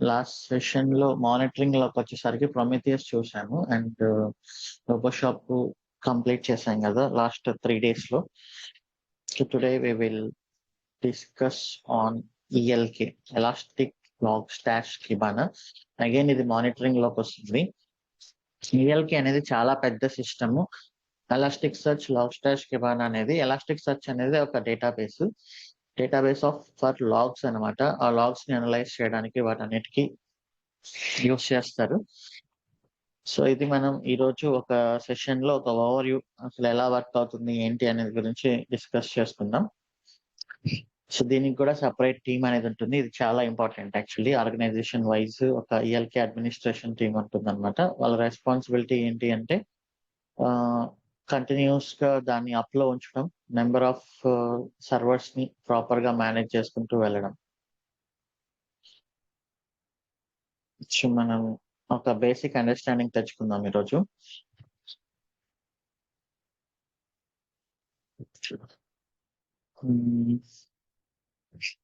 Last session లో monitoring లోకి వచ్చేసరికి ప్రొమెథియస్ చూసాము అండ్ రోబోషాప్ కంప్లీట్ చేశాం కదా లాస్ట్ 3 days లో. So today we will discuss on E L K, elastic logstash Kibana. Again ఇది మానిటరింగ్ లోకి వస్తుంది. ఈఎల్కే అనేది చాలా పెద్ద system. Elastic search, logstash Kibana అనేది, ఎలాస్టిక్ సర్చ్ అనేది ఒక డేటాబేస్ ఆఫ్ ఫర్ లాగ్స్ అనమాట. ఆ లాగ్స్ ని అనలైజ్ చేయడానికి వాటన్నిటికీ యూస్ చేస్తారు. సో ఇది మనం ఈ రోజు ఒక సెషన్ లో ఒక ఓవర్ వ్యూ, అసలు ఎలా వర్క్ అవుతుంది ఏంటి అనేది గురించి డిస్కస్ చేసుకుందాం. సో దీనికి కూడా సపరేట్ టీమ్ అనేది ఉంటుంది. ఇది చాలా ఇంపార్టెంట్ యాక్చువల్లీ. ఆర్గనైజేషన్ వైజ్ ఒక ఈఎల్కే అడ్మినిస్ట్రేషన్ టీమ్ ఉంటుంది అనమాట. వాళ్ళ రెస్పాన్సిబిలిటీ ఏంటి అంటే కంటిన్యూస్ గా దాన్ని అప్ లో ఉంచడం, నెంబర్ ఆఫ్ సర్వర్స్ ని ప్రాపర్ గా మేనేజ్ చేసుకుంటూ వెళ్ళడం. సో మనం ఒక బేసిక్ అండర్స్టాండింగ్ తెచ్చుకుందాం ఈరోజు.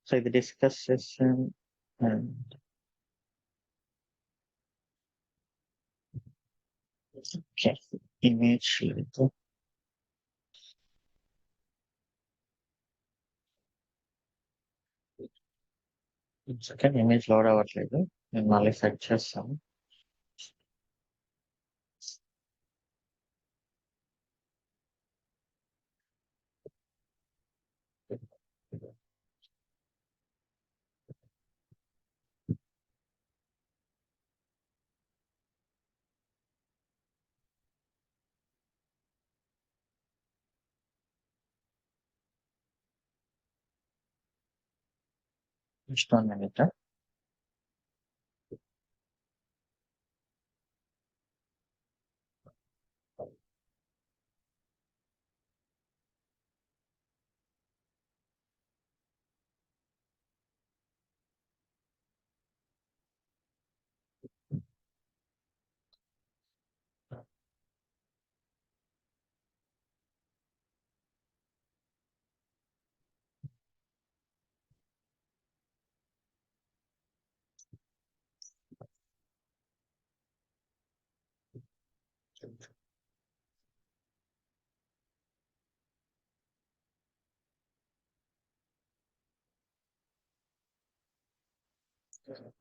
సో ఇది డిస్కస్ సెషన్ అండ్ ఇమేజ్ లేదు. సెకండ్ ఇమేజ్ లోడ్ అవ్వట్లేదు, నేను మళ్ళీ సెట్ చేస్తాను. Just 1 minute.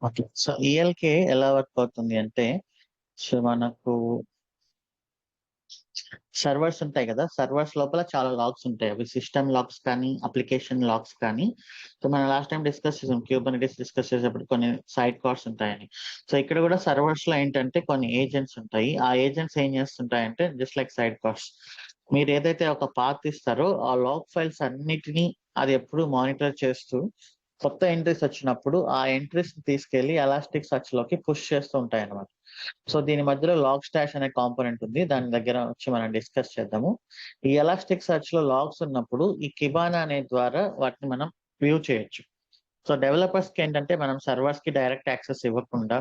ఓకే, సో ఈఎల్కే ఎలా వర్క్ అవుతుంది అంటే, సో మనకు సర్వర్స్ ఉంటాయి కదా, సర్వర్స్ లోపల చాలా లాగ్స్ ఉంటాయి. అవి సిస్టమ్ లాగ్స్ కానీ, అప్లికేషన్ లాగ్స్ కానీ. సో మనం లాస్ట్ టైం డిస్కస్ చేసాం, క్యూబర్నెటిస్ డిస్కస్ చేసేటప్పుడు కొన్ని సైడ్ కార్డ్స్ ఉంటాయని. సో ఇక్కడ కూడా సర్వర్స్ లో ఏంటంటే కొన్ని ఏజెంట్స్ ఉంటాయి. ఆ ఏజెంట్స్ ఏం చేస్తుంటాయంటే జస్ట్ లైక్ సైడ్ కార్డ్స్. మీరు ఏదైతే ఒక పాత్ ఇస్తారో ఆ లాగ్ ఫైల్స్ అన్నిటినీ అది ఎప్పుడు మానిటర్ చేస్తూ కొత్త ఎంట్రీస్ వచ్చినప్పుడు ఆ ఎంట్రీస్ తీసుకెళ్లి ఎలాస్టిక్ సర్చ్ లోకి పుష్ చేస్తూ ఉంటాయి అన్నమాట. సో దీని మధ్యలో లాగ్ స్టాష్ అనే కాంపోనెంట్ ఉంది, దాని దగ్గర వచ్చి మనం డిస్కస్ చేద్దాము. ఈ ఎలాస్టిక్ సర్చ్ లో లాగ్స్ ఉన్నప్పుడు ఈ కిబానా అనే ద్వారా వాటిని మనం వ్యూ చేయొచ్చు. సో డెవలపర్స్ కి ఏంటంటే మనం సర్వర్స్ కి డైరెక్ట్ యాక్సెస్ ఇవ్వకుండా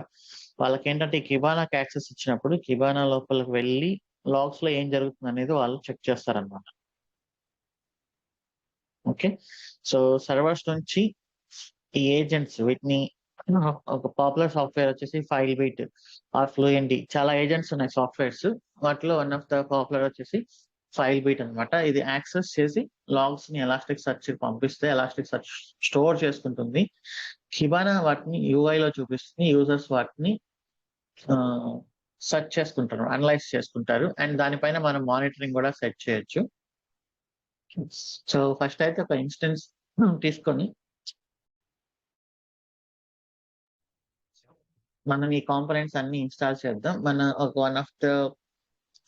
వాళ్ళకి ఏంటంటే ఈ కిబానాకి యాక్సెస్ ఇచ్చినప్పుడు కిబానా లోపలికి వెళ్ళి లాగ్స్ లో ఏం జరుగుతుంది అనేది వాళ్ళు చెక్ చేస్తారనమాట. ఓకే, సో సర్వర్స్ నుంచి ఈ ఏజెంట్స్ వీటిని ఒక పాపులర్ సాఫ్ట్వేర్ వచ్చేసి ఫైల్ బీట్ ఆర్ ఫ్లూయెంట్, చాలా ఏజెంట్స్ ఉన్నాయి సాఫ్ట్వేర్స్. వాటిలో వన్ ఆఫ్ ద పాపులర్ వచ్చేసి ఫైల్ బీట్ అనమాట. ఇది యాక్సెస్ చేసి లాగ్స్ ని ఎలాస్టిక్ సర్చ్ పంపిస్తే ఎలాస్టిక్ సర్చ్ స్టోర్ చేసుకుంటుంది. కిబానా వాటిని UI లో చూపిస్తుంది, యూజర్స్ వాటిని సెర్చ్ చేసుకుంటారు, అనలైజ్ చేసుకుంటారు, అండ్ దానిపైన మనం మానిటరింగ్ కూడా సెట్ చేయొచ్చు. సో ఫస్ట్ అయితే ఒక ఇన్స్టెన్స్ తీసుకొని మనం ఈ కాంపోనెంట్స్ అన్ని ఇన్స్టాల్ చేద్దాం. మన ఒక one of the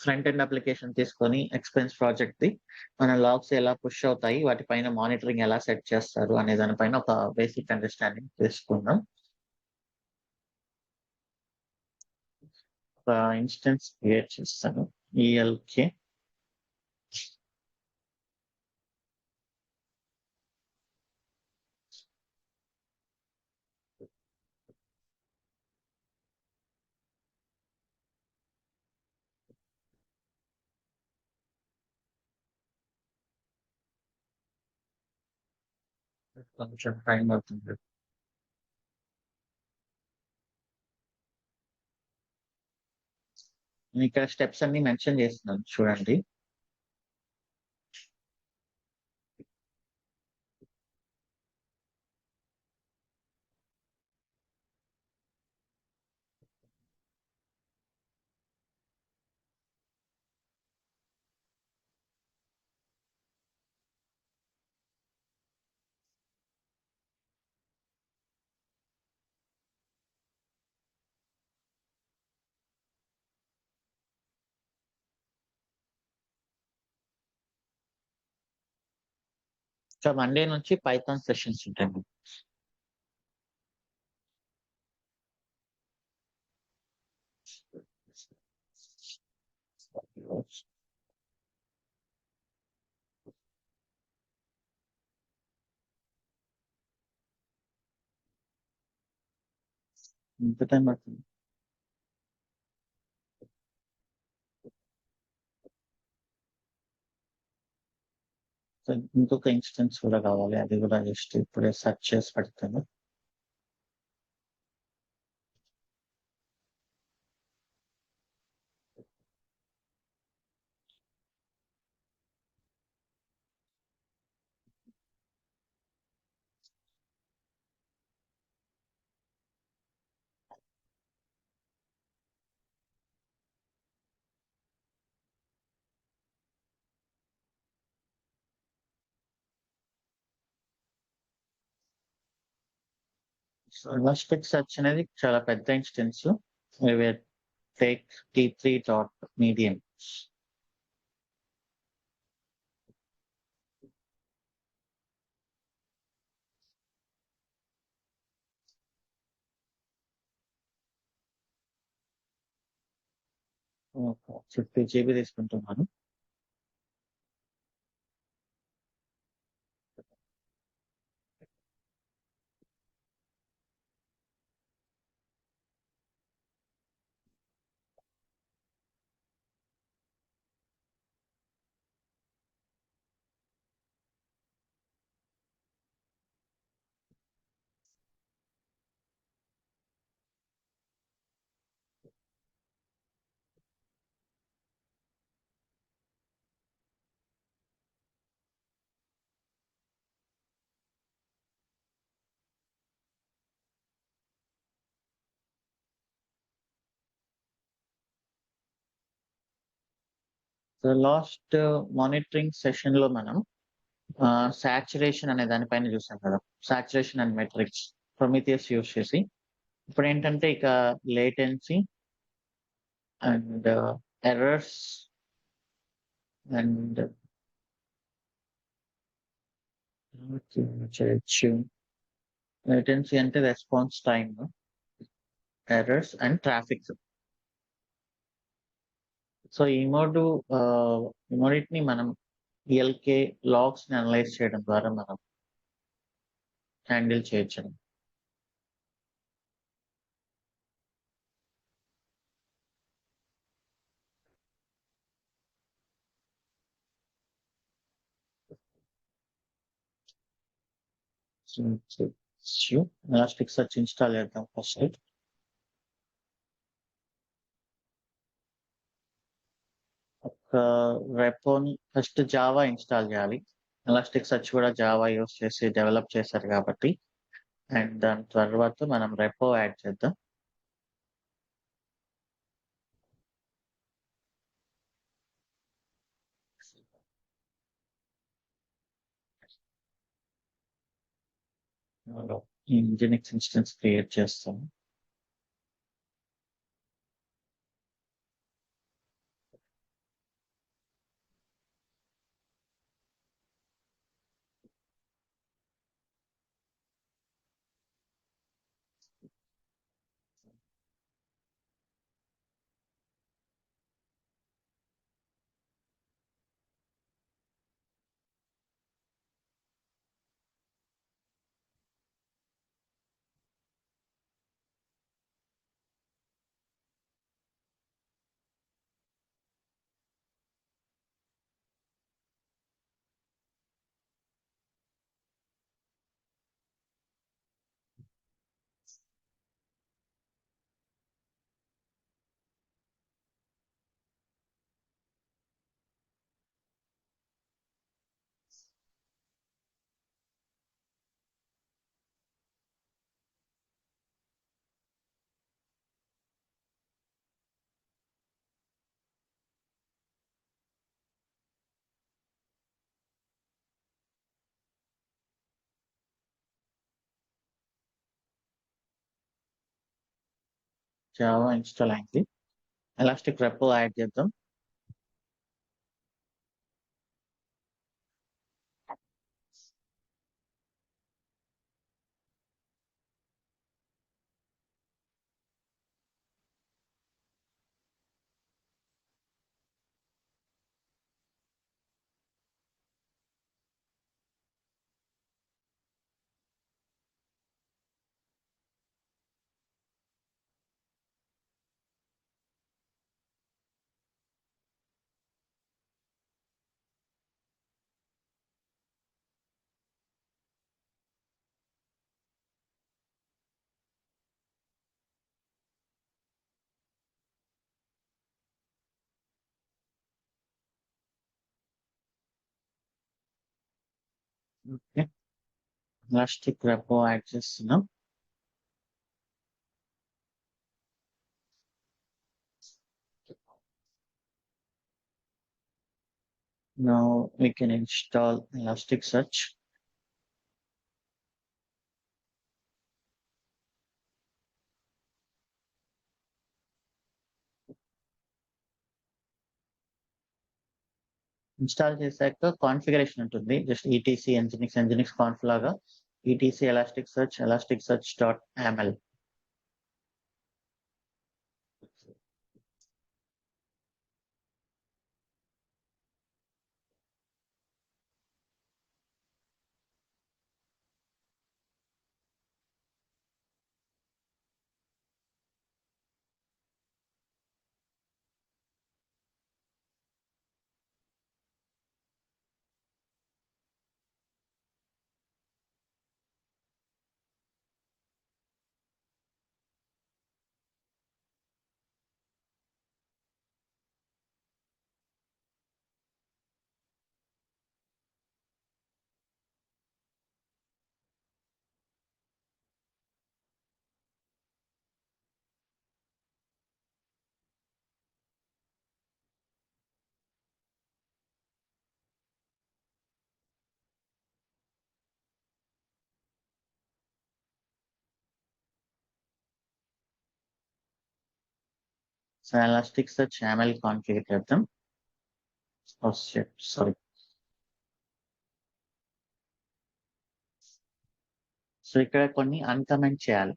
front end application తీసుకొని ఎక్స్పెన్స్ ప్రాజెక్ట్ ది మన లాగ్స్ ఎలా పుష్ అవుతాయి, వాటిపైన మానిటరింగ్ ఎలా సెట్ చేస్తారు అనే దానిపైన ఒక బేసిక్ అండర్స్టాండింగ్ తీసుకుందాం. ఒక ఇన్స్టెన్స్ క్రియేట్ చేస్తాను, ఈఎల్కే. కొంచెం టైం అవుతుంది. నేను ఇక్కడ స్టెప్స్ అన్ని మెన్షన్ చేస్తున్నాను చూడండి. సో మండే నుంచి పైథాన్ సెషన్స్ ఉంటాయి. ఇంత టైం పడుతుంది. సో ఇంకొక ఇన్స్టెన్స్ కూడా కావాలి, అది కూడా జస్ట్ ఇప్పుడే సెర్చ్ చేసి పెడతాను. సో ఎలాస్టిక్ సెర్చ్ అనేది చాలా పెద్ద instance. Take T3 dot medium. ఒక 50 GB తీసుకుంటున్నాను. సో లాస్ట్ మానిటరింగ్ సెషన్ లో మనం సాచురేషన్ అనే దానిపైన చూసాం కదా, saturation and metrics Prometheus use చేసి. ఇప్పుడు ఏంటంటే ఇక లేటెన్సీ అండ్ ఎర్రర్స్ అండ్ చేయొచ్చు. లేటెన్సీ అంటే response time, errors and traffic. So ఈ మూడింటిని మనం ELK లాగ్స్ ని అనలైజ్ చేయడం ద్వారా మనం హ్యాండిల్ చేయొచ్చు. ఎలాస్టిక్ సర్చ్ ఇన్స్టాల్ చేద్దాం ఫస్ట్. ఒక రెపోని ఫస్ట్ జావా ఇన్స్టాల్ చేయాలి. ఎలాస్టిక్ సర్చ్ కూడా జావా యూస్ చేసి డెవలప్ చేశారు కాబట్టి. అండ్ దాని తర్వాత మనం రెపో యాడ్ చేద్దాం. ఇంజినిక్స్ ఇన్స్టెన్స్ క్రియేట్ చేస్తాం. జావా ఇన్స్టాల్ అయింది. ఎలాస్టిక్ రెపో యాడ్ చేద్దాం. ఓకే, ఎలాస్టిక్ రెపో యాడ్ చేస్తున్నాం. Now we can install Elasticsearch. Install చేశాక కాన్ఫిగరేషన్ ఉంటుంది. జస్ట్ ఈటీసీ nginx కాన్ఫ్ లాగా ETC elasticsearch dot ml. So Elasticsearch ml configure చేద్దాం. Sorry. So ఇక్కడ కొన్ని అన్కమెంట్ చేయాలి.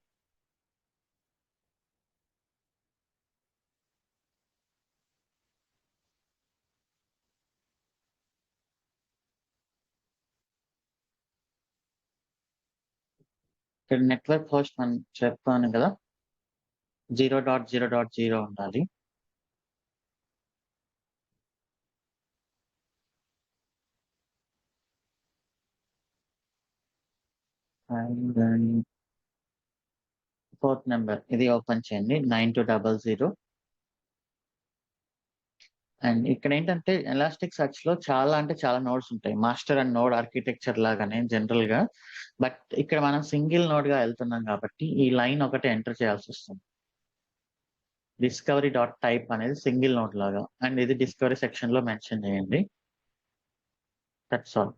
ఇక్కడ నెట్వర్క్ హోస్ట్ మనం చెప్తాను కదా, 0.0.0 ఉండాలి. అండ్ పోర్ట్ నెంబర్ ఇది ఓపెన్ చేయండి, 9200. అండ్ ఇక్కడ ఏంటంటే ఎలాస్టిక్ సర్చ్ లో చాలా అంటే చాలా నోడ్స్ ఉంటాయి, మాస్టర్ అండ్ నోడ్ ఆర్కిటెక్చర్ లాగానే జనరల్ గా. బట్ ఇక్కడ మనం సింగిల్ నోడ్ గా వెళ్తున్నాం కాబట్టి ఈ లైన్ ఒకటి ఎంటర్ చేయాల్సి వస్తుంది. డిస్కవరీ డాట్ టైప్ అనేది సింగిల్ నోడ్ లాగా, అండ్ ఇది డిస్కవరీ సెక్షన్ లో మెన్షన్ చేయండి. That's all.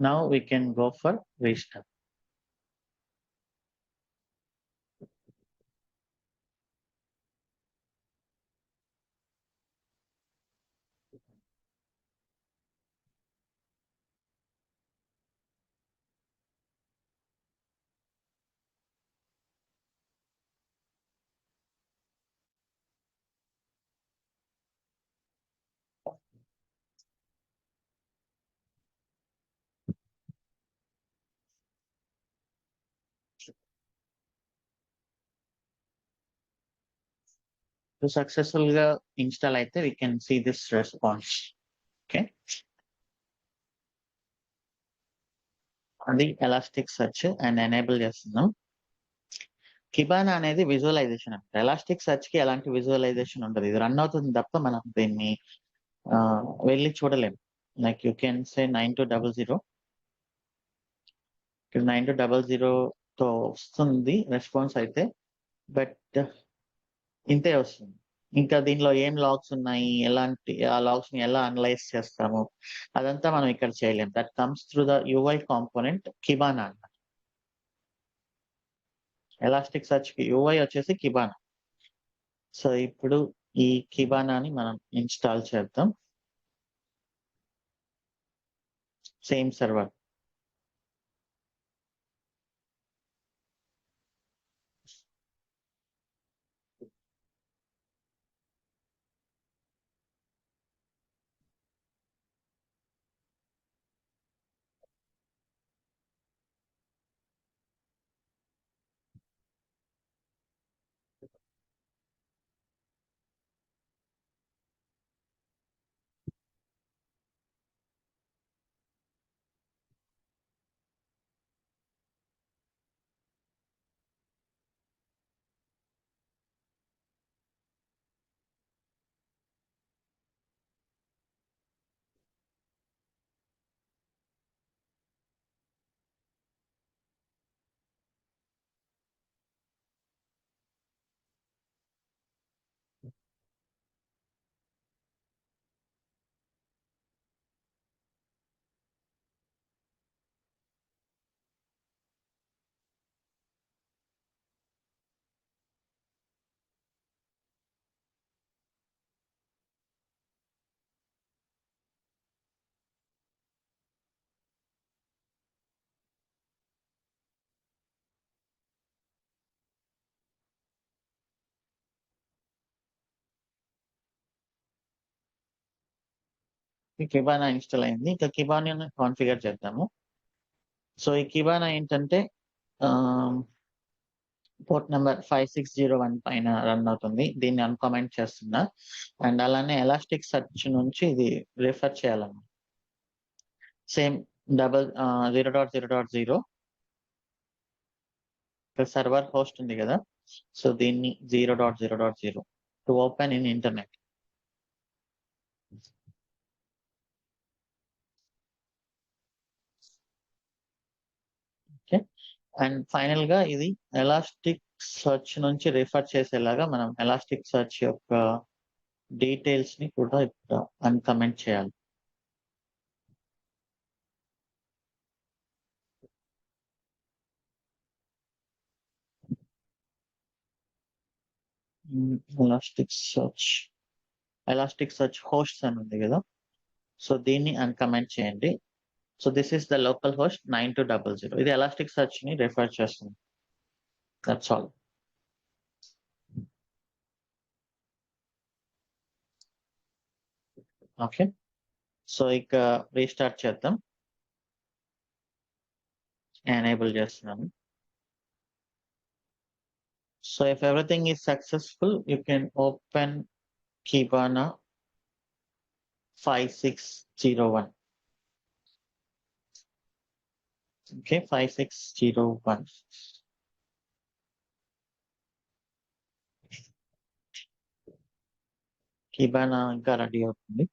Now we can go for restart. Successful గా ఇన్స్టాల్ అయితే we can see this response. Okay, అది ఎలాస్టిక్ సర్చ్ అండ్ ఎనేబుల్ చేస్తున్నాం. కిబానా అనేది విజువలైజేషన్ అంటే ఎలాస్టిక్ సర్చ్ కి ఎలాంటి విజువలైజేషన్ ఉండదు. ఇది రన్ అవుతుంది తప్ప మనం దీన్ని వెళ్ళి చూడలేము. Like you can say 9200. ఇక్కడ 9200 తో వస్తుంది రెస్పాన్స్ అయితే, బట్ ఇంతే వస్తుంది. ఇంకా దీనిలో ఏం లాగ్స్ ఉన్నాయి, ఎలాంటి ఆ లాగ్స్ ని ఎలా అనలైజ్ చేస్తాము, అదంతా మనం ఇక్కడ చేయలేం. That comes through the UI component Kibana. Elastic search కి యూఐ వచ్చేసి కిబానా. సో ఇప్పుడు ఈ కిబానాని మనం ఇన్స్టాల్ చేద్దాం. Same server. ఈ కిబానా ఇన్స్టాల్ అయింది. ఇంకా కిబానాని కాన్ఫిగర్ చేద్దాము. సో ఈ కిబానా ఏంటంటే పోర్ట్ నెంబర్ 5601 పైన రన్ అవుతుంది. దీన్ని అన్కామెంట్ చేస్తున్నా. అండ్ అలానే ఎలాస్టిక్ సర్చ్ నుంచి ఇది రిఫర్ చేయాలన్నమాట. సేమ్ 0.0.0 సర్వర్ హోస్ట్ ఉంది కదా, సో దీన్ని 0.0.0 to open in internet. Okay. And final గా ఇది ఎలాస్టిక్ సర్చ్ నుంచి రిఫర్ చేసేలాగా మనం ఎలాస్టిక్ సర్చ్ యొక్క డీటెయిల్స్ ని కూడా ఇక్కడ అన్కమెంట్ చేయాలి. ఎలాస్టిక్ సర్చ్ హోస్ట్స్ అని ఉంది కదా, సో దీన్ని అన్కమెంట్ చేయండి. So this is the local host 9200. ఇది ఎలాస్టిక్ సర్చ్ ని రిఫర్ చేస్తుంది. That's all. ఓకే. సో ఇక రీస్టార్ట్ చేద్దాం. ఎనేబుల్ చేస్తున్నాను. So if everything is successful, you can open Kibana 5601. Okay, 5601. Kibana ఇంకా రెడీ అవుతుంది.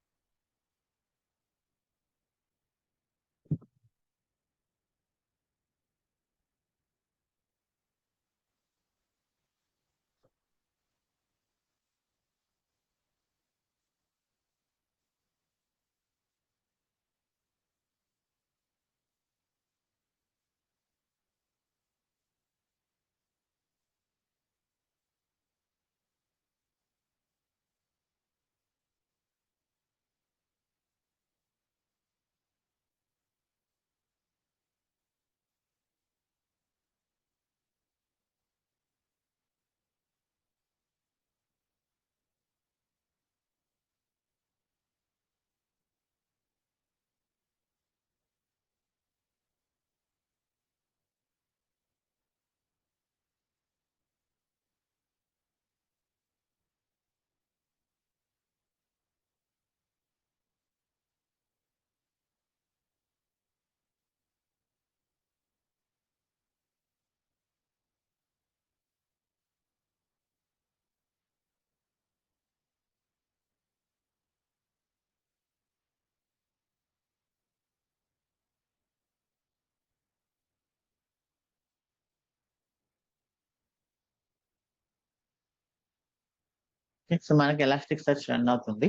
సో మనకి ఎలాస్టిక్ సర్చ్ రన్ అవుతుంది.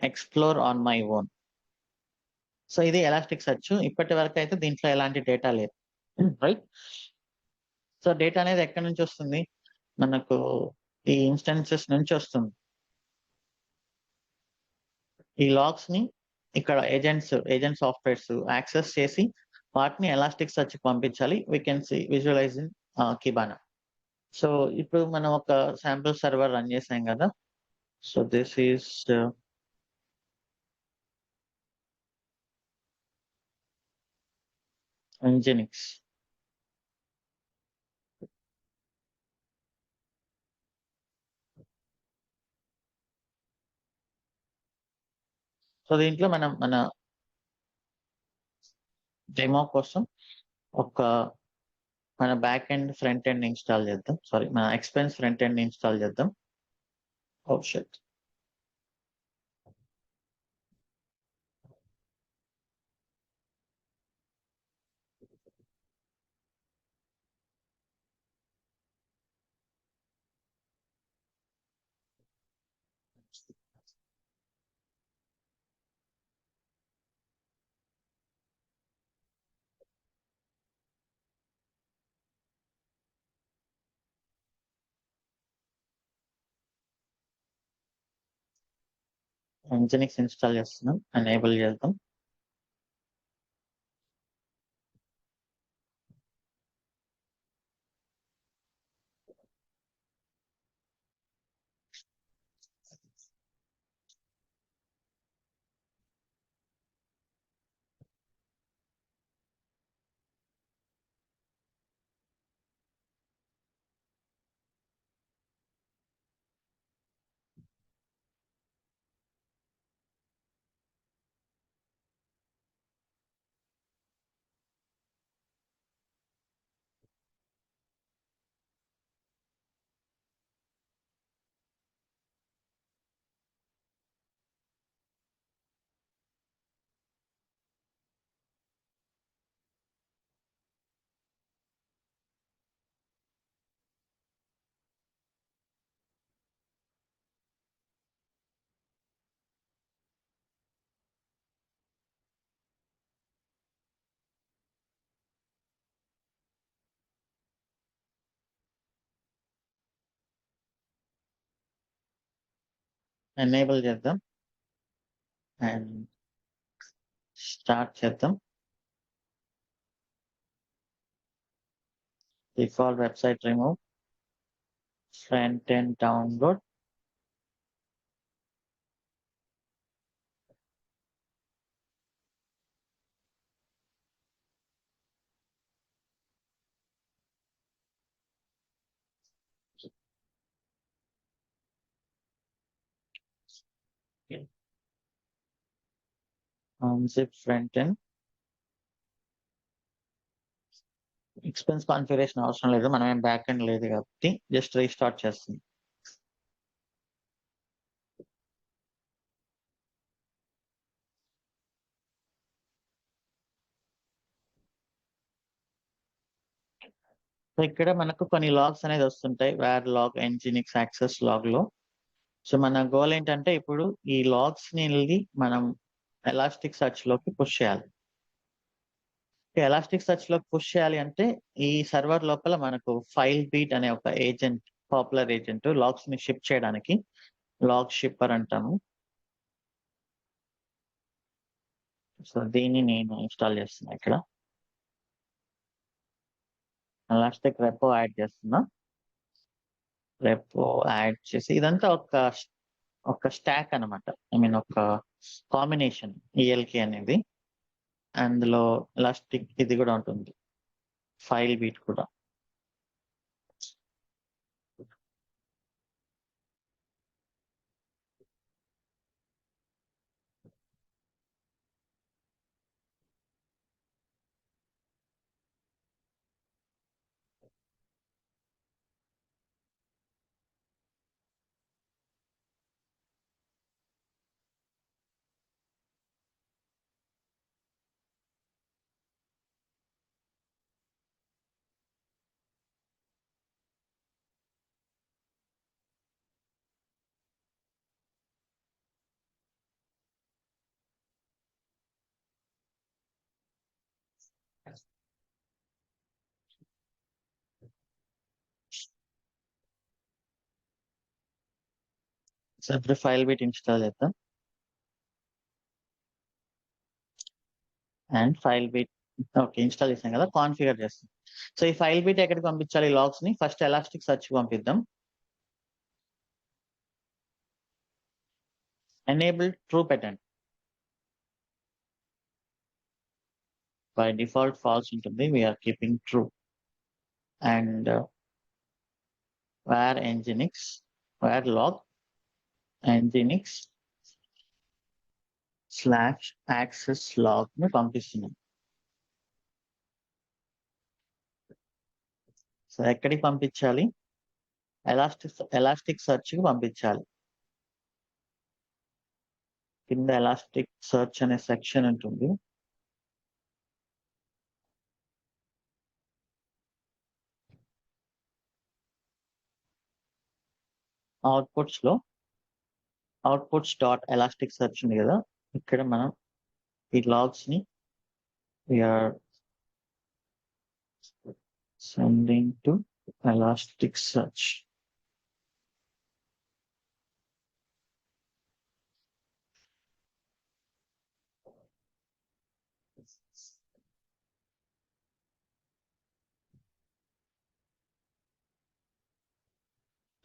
Explore on my own. So ఇది ఎలాస్టిక్ సర్చ్. ఇప్పటి వరకు అయితే దీంట్లో ఎలాంటి డేటా లేదు, రైట్. సో డేటా అనేది ఎక్కడి నుంచి వస్తుంది? మనకు ఈ ఇన్‌స్టాన్సెస్ నుంచి వస్తుంది. ఈ లాగ్స్‌ని ఇక్కడ ఏజెంట్ సాఫ్ట్‌వేర్స్ యాక్సెస్ చేసి వాటిని ఎలాస్టిక్ సెర్చ్‌కి పంపించాలి. We can visualise in Kibana. So ఇప్పుడు మనం ఒక శాంపుల్ సర్వర్ రన్ చేసాం గదా! So this is nginx. So దీంట్లో మనం మన డెమో కోసం ఒక మన back end, front end install చేద్దాం. సారీ, మన ఎక్స్‌పెన్స్ ఫ్రంట్ ఎండ్ ఇన్‌స్టాల్ చేద్దాం. ఓహ్! షిట్. nginx ఇన్‌స్టాల్ చేస్తున్నాం. ఎనేబుల్ చేద్దాం. ఎనేబుల్ చేద్దాం. అండ్ స్టార్ట్ చేద్దాం. Default website remove, front end download. Unzip front end. Expense configuration అవసరం లేదు. మనమేం బ్యాక్ ఎండ్ లేదు కాబట్టి జస్ట్ రీస్టార్ట్ చేస్తున్నాం. సో ఇక్కడ మనకు కొన్ని లాగ్స్ అనేది వస్తుంటాయి. వేర్ లాగ్, nginx యాక్సెస్ లాగ్‌లో. సో మన గోల్ ఏంటంటే ఇప్పుడు ఈ లాగ్స్‌ని మనం ఎలాస్టిక్ సెర్చ్‌లోకి పుష్ చేయాలి. ఎలాస్టిక్ సెర్చ్‌లోకి పుష్ చేయాలి అంటే ఈ సర్వర్ లోపల మనకు ఫైల్ బీట్ అనే ఒక ఏజెంట్, పాపులర్ ఏజెంట్ లాగ్స్‌ని షిప్ చేయడానికి లాగ్ షిప్పర్ అంటాము. సో దీన్ని నేను ఇన్‌స్టాల్ చేస్తున్నా ఇక్కడ. ఎలాస్టిక్ రెపో యాడ్ చేస్తున్నా. రెపో యాడ్ చేసి ఇదంతా ఒక స్టాక్ అన్నమాట. ఐ మీన్ ఒక కాంబినేషన్ ఈఎల్‌కే అనేది. అందులో ఎలాస్టిక్ ఇది కూడా ఉంటుంది. ఫైల్ బీట్ కూడా. సో ఇప్పుడు ఫైల్ బిట్ ఇన్స్టాల్ చేద్దాం. And file bit okay install చేసాం కదా, కాన్ఫిగర్ చేస్తాం. సో ఈ ఫైల్ బిట్ ఎక్కడికి పంపించాలి లాగ్స్ ని? ఫస్ట్ ఎలాస్టిక్ సర్చ్ పంపిద్దాం. Enable true pattern. By default false ఉంటుంది, we are keeping true. And where nginx where log nginx /access log ని పంపిస్తున్నాం. సో ఎక్కడికి పంపించాలి? ఎలాస్టిక్ సర్చ్ కి పంపించాలి. కింద ఎలాస్టిక్ సర్చ్ అనే సెక్షన్ ఉంటుంది. అవుట్పుట్స్ డాట్ ఎలాస్టిక్ సర్చ్ ఉంది కదా, ఇక్కడ మనం ఈ లాగ్స్ ని we are sending to elastic search.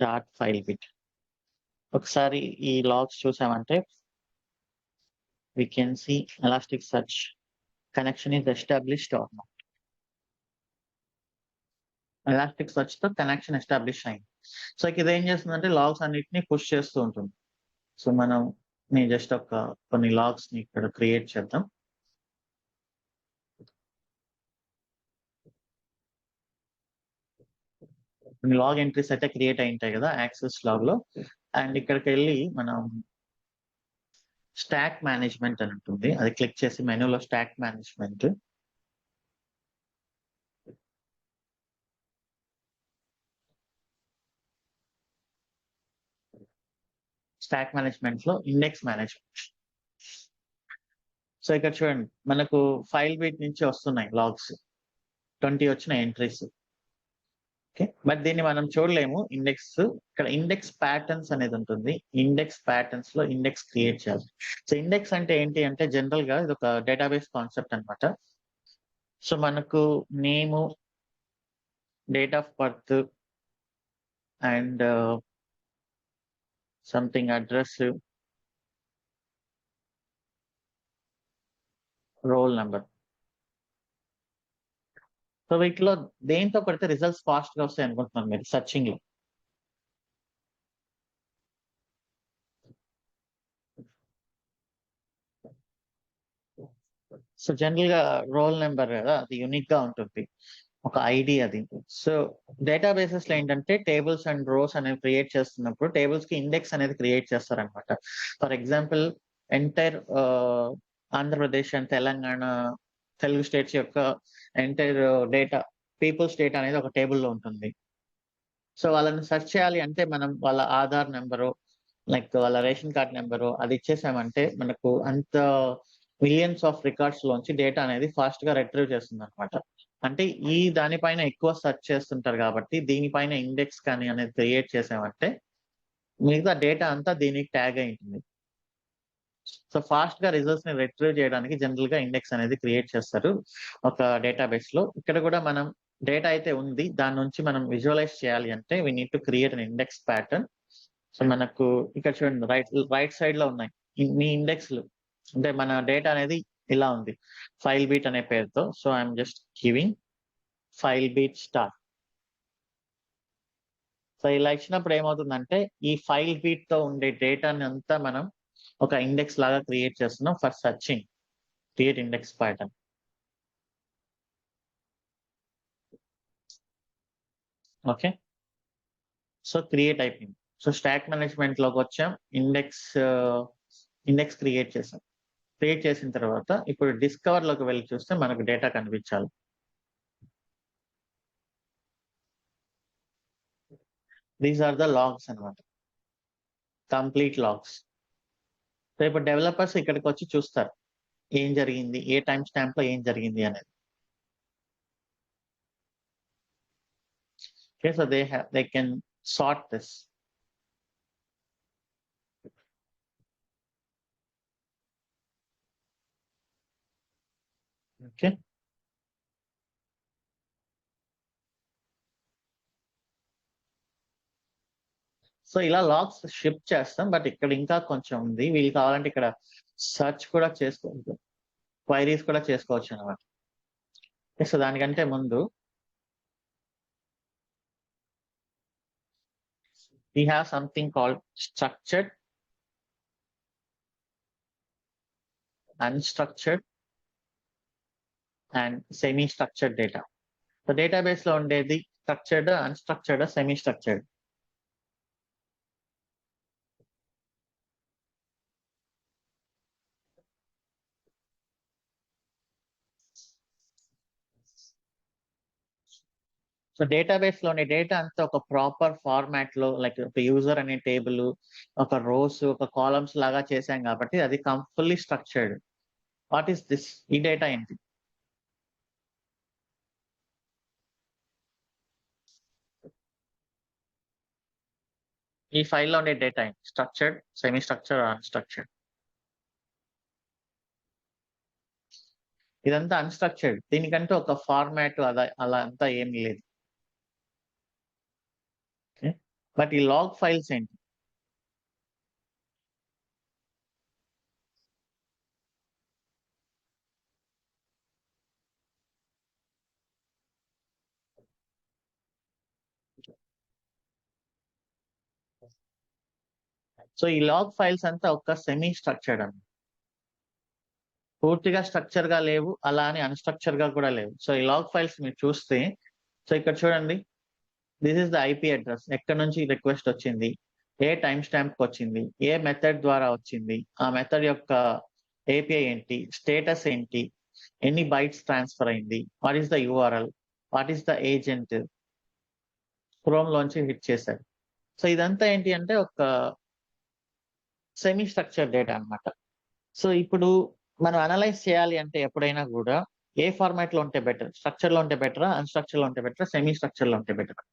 Dot file beat. ఒకసారి ఈ లాగ్స్ చూసామంటే we can see Elasticsearch connection is established or not. Elasticsearch తో కనెక్షన్ ఎస్టాబ్లిష్ అయింది. సో ఇది ఏం చేస్తుందంటే లాగ్స్ అన్నిటిని పుష్ చేస్తూ ఉంటుంది. సో నేను జస్ట్ కొన్ని లాగ్స్ ని ఇక్కడ క్రియేట్ చేద్దాం. కొన్ని లాగ్ ఎంట్రీస్ అయితే క్రియేట్ అయి ఉంటాయి కదా యాక్సెస్ లాగ్ లో. అండ్ ఇక్కడికి వెళ్ళి మనం స్టాక్ మేనేజ్మెంట్ అని ఉంటుంది, అది క్లిక్ చేసి మెనూలో స్టాక్ మేనేజ్మెంట్. స్టాక్ మేనేజ్మెంట్ లో ఇండెక్స్ మేనేజ్మెంట్. సో ఇక్కడ చూడండి మనకు ఫైల్ బిట్ నుంచి వస్తున్నాయి లాగ్స్, 20 వచ్చిన ఎంట్రీస్. ఓకే, బట్ దీన్ని మనం చూడలేము ఇండెక్స్. ఇక్కడ ఇండెక్స్ ప్యాటర్న్స్ అనేది ఉంటుంది. ఇండెక్స్ ప్యాటర్న్స్ లో ఇండెక్స్ క్రియేట్ చేయాలి. సో ఇండెక్స్ అంటే ఏంటి అంటే జనరల్ గా ఇది ఒక డేటాబేస్ కాన్సెప్ట్ అనమాట. సో మనకు name, date of birth and something address, roll number. So వీటిలో దేంతో కొడితే రిజల్ట్స్ ఫాస్ట్ గా వస్తాయి అనుకుంటున్నాను మీరు సర్చింగ్ లో? సో జనరల్ గా రోల్ నెంబర్ కదా, అది యూనిక్ గా ఉంటుంది, ఒక ఐడి అది. సో డేటాబేసెస్ లో ఏంటంటే టేబుల్స్ అండ్ రోస్ అనేవి క్రియేట్ చేస్తున్నప్పుడు టేబుల్స్ కి ఇండెక్స్ అనేది క్రియేట్ చేస్తారనమాట. For example entire Andhra Pradesh and Telangana Telugu states యొక్క ఎంటైర్ డేటా, పీపుల్స్ డేటా అనేది ఒక టేబుల్లో ఉంటుంది. సో వాళ్ళని సెర్చ్ చేయాలి అంటే మనం వాళ్ళ ఆధార్ నెంబరు, లైక్ వాళ్ళ రేషన్ కార్డ్ నెంబరు అది ఇచ్చేసామంటే మనకు అంత మిలియన్స్ ఆఫ్ రికార్డ్స్ లోంచి డేటా అనేది ఫాస్ట్ గా రిట్రీవ్ చేస్తుంది అనమాట. అంటే ఈ దానిపైన ఎక్కువ సెర్చ్ చేస్తుంటారు కాబట్టి దీనిపైన ఇండెక్స్ కానీ అనేది క్రియేట్ చేసామంటే మిగతా డేటా అంతా దీనికి ట్యాగ్ అయి ఉంటుంది. సో ఫాస్ట్ గా రిజల్ట్స్ ని రిట్రీవ్ చేయడానికి జనరల్ గా ఇండెక్స్ అనేది క్రియేట్ చేస్తారు ఒక డేటాబేస్ లో. ఇక్కడ కూడా మనం డేటా అయితే ఉంది, దాని నుంచి మనం విజువలైజ్ చేయాలి అంటే we need to create an index pattern. So మనకు ఇక్కడ చూడండి రైట్ సైడ్ లో ఉన్నాయి మీ ఇండెక్స్లు. అంటే మన డేటా అనేది ఇలా ఉంది ఫైల్ బీట్ అనే పేరుతో. So I'm just giving file beat star. So ఇలా ఇచ్చినప్పుడు ఏమవుతుందంటే ఈ ఫైల్ బీట్ తో ఉండే డేటాని అంతా మనం ఒక ఇండెక్స్ లాగా క్రియేట్ చేస్తున్నాం for searching. Create index pattern. Okay, so create అయిపోయింది. సో స్టాక్ మేనేజ్మెంట్ లోకి వచ్చాం, ఇండెక్స్ క్రియేట్ చేసాం. క్రియేట్ చేసిన తర్వాత ఇప్పుడు డిస్కవర్ లోకి వెళ్ళి చూస్తే మనకు డేటా కనిపించాలి. దీస్ ఆర్ ద లాగ్స్ అనమాట, కంప్లీట్ లాగ్స్. సో ఇప్పుడు డెవలపర్స్ ఇక్కడికి వచ్చి చూస్తారు ఏం జరిగింది, ఏ టైం స్టాంప్ లో ఏం జరిగింది అనేది. Okay, so they can sort this. Okay. So ఇలా లాగ్స్ షిఫ్ట్ చేస్తాం. బట్ ఇక్కడ ఇంకా కొంచెం ఉంది. వీళ్ళు కావాలంటే ఇక్కడ సెర్చ్ కూడా చేసుకోవచ్చు. క్వైరీస్ కూడా చేసుకోవచ్చు అనమాట. సో దానికంటే ముందు we have something called structured, unstructured and semi-structured data. So database లో ఉండేది structured, unstructured, semi structured. So database లో ఉండే డేటా అంతా ఒక ప్రాపర్ ఫార్మాట్ లో లైక్ ఒక యూజర్ అనే టేబుల్, ఒక రోస్, ఒక కాలమ్స్ లాగా చేశాం కాబట్టి అది fully structured. What is this? ఈ డేటా ఏంటి? ఈ ఫైల్లో ఉండే డేటా ఏంటి? Structured, semi structured, unstructured? ఇదంతా అన్‌స్ట్రక్చర్డ్. దీనికంటే ఒక ఫార్మాట్ అలా అంతా ఏం లేదు. ఓకే. బట్ ఈ లాగ్ ఫైల్స్ ఏంటి? సో ఈ లాగ్ ఫైల్స్ అంతా ఒక సెమీ స్ట్రక్చర్డ్ అన్నమాట. పూర్తిగా స్ట్రక్చర్ గా లేవు, అలా అని అన్‌స్ట్రక్చర్ గా కూడా లేవు. సో ఈ లాగ్ ఫైల్స్ మీరు చూస్తే, సో ఇక్కడ చూడండి, this is the IP address. ఎక్కడి నుంచి రిక్వెస్ట్ వచ్చింది, ఏ టైం స్టాంప్ వచ్చింది, ఏ మెథడ్ ద్వారా వచ్చింది, ఆ మెథడ్ యొక్క ఏపీఐ ఏంటి, స్టేటస్ ఏంటి, ఎన్ని బైట్స్ ట్రాన్స్ఫర్ అయింది, what is the URL, what is the agent, chrome లోంచి హిట్ చేశారు. సో ఇదంతా ఏంటి అంటే ఒక సెమీ స్ట్రక్చర్ డేటా అన్నమాట. సో ఇప్పుడు మనం అనలైజ్ చేయాలి అంటే ఎప్పుడైనా కూడా ఏ ఫార్మాట్ లో ఉంటే బెటర్? స్ట్రక్చర్ లో ఉంటే బెటరా, అన్‌స్ట్రక్చర్ లో ఉంటే బెటరా, సెమీ స్ట్రక్చర్ లో ఉంటే బెటరా?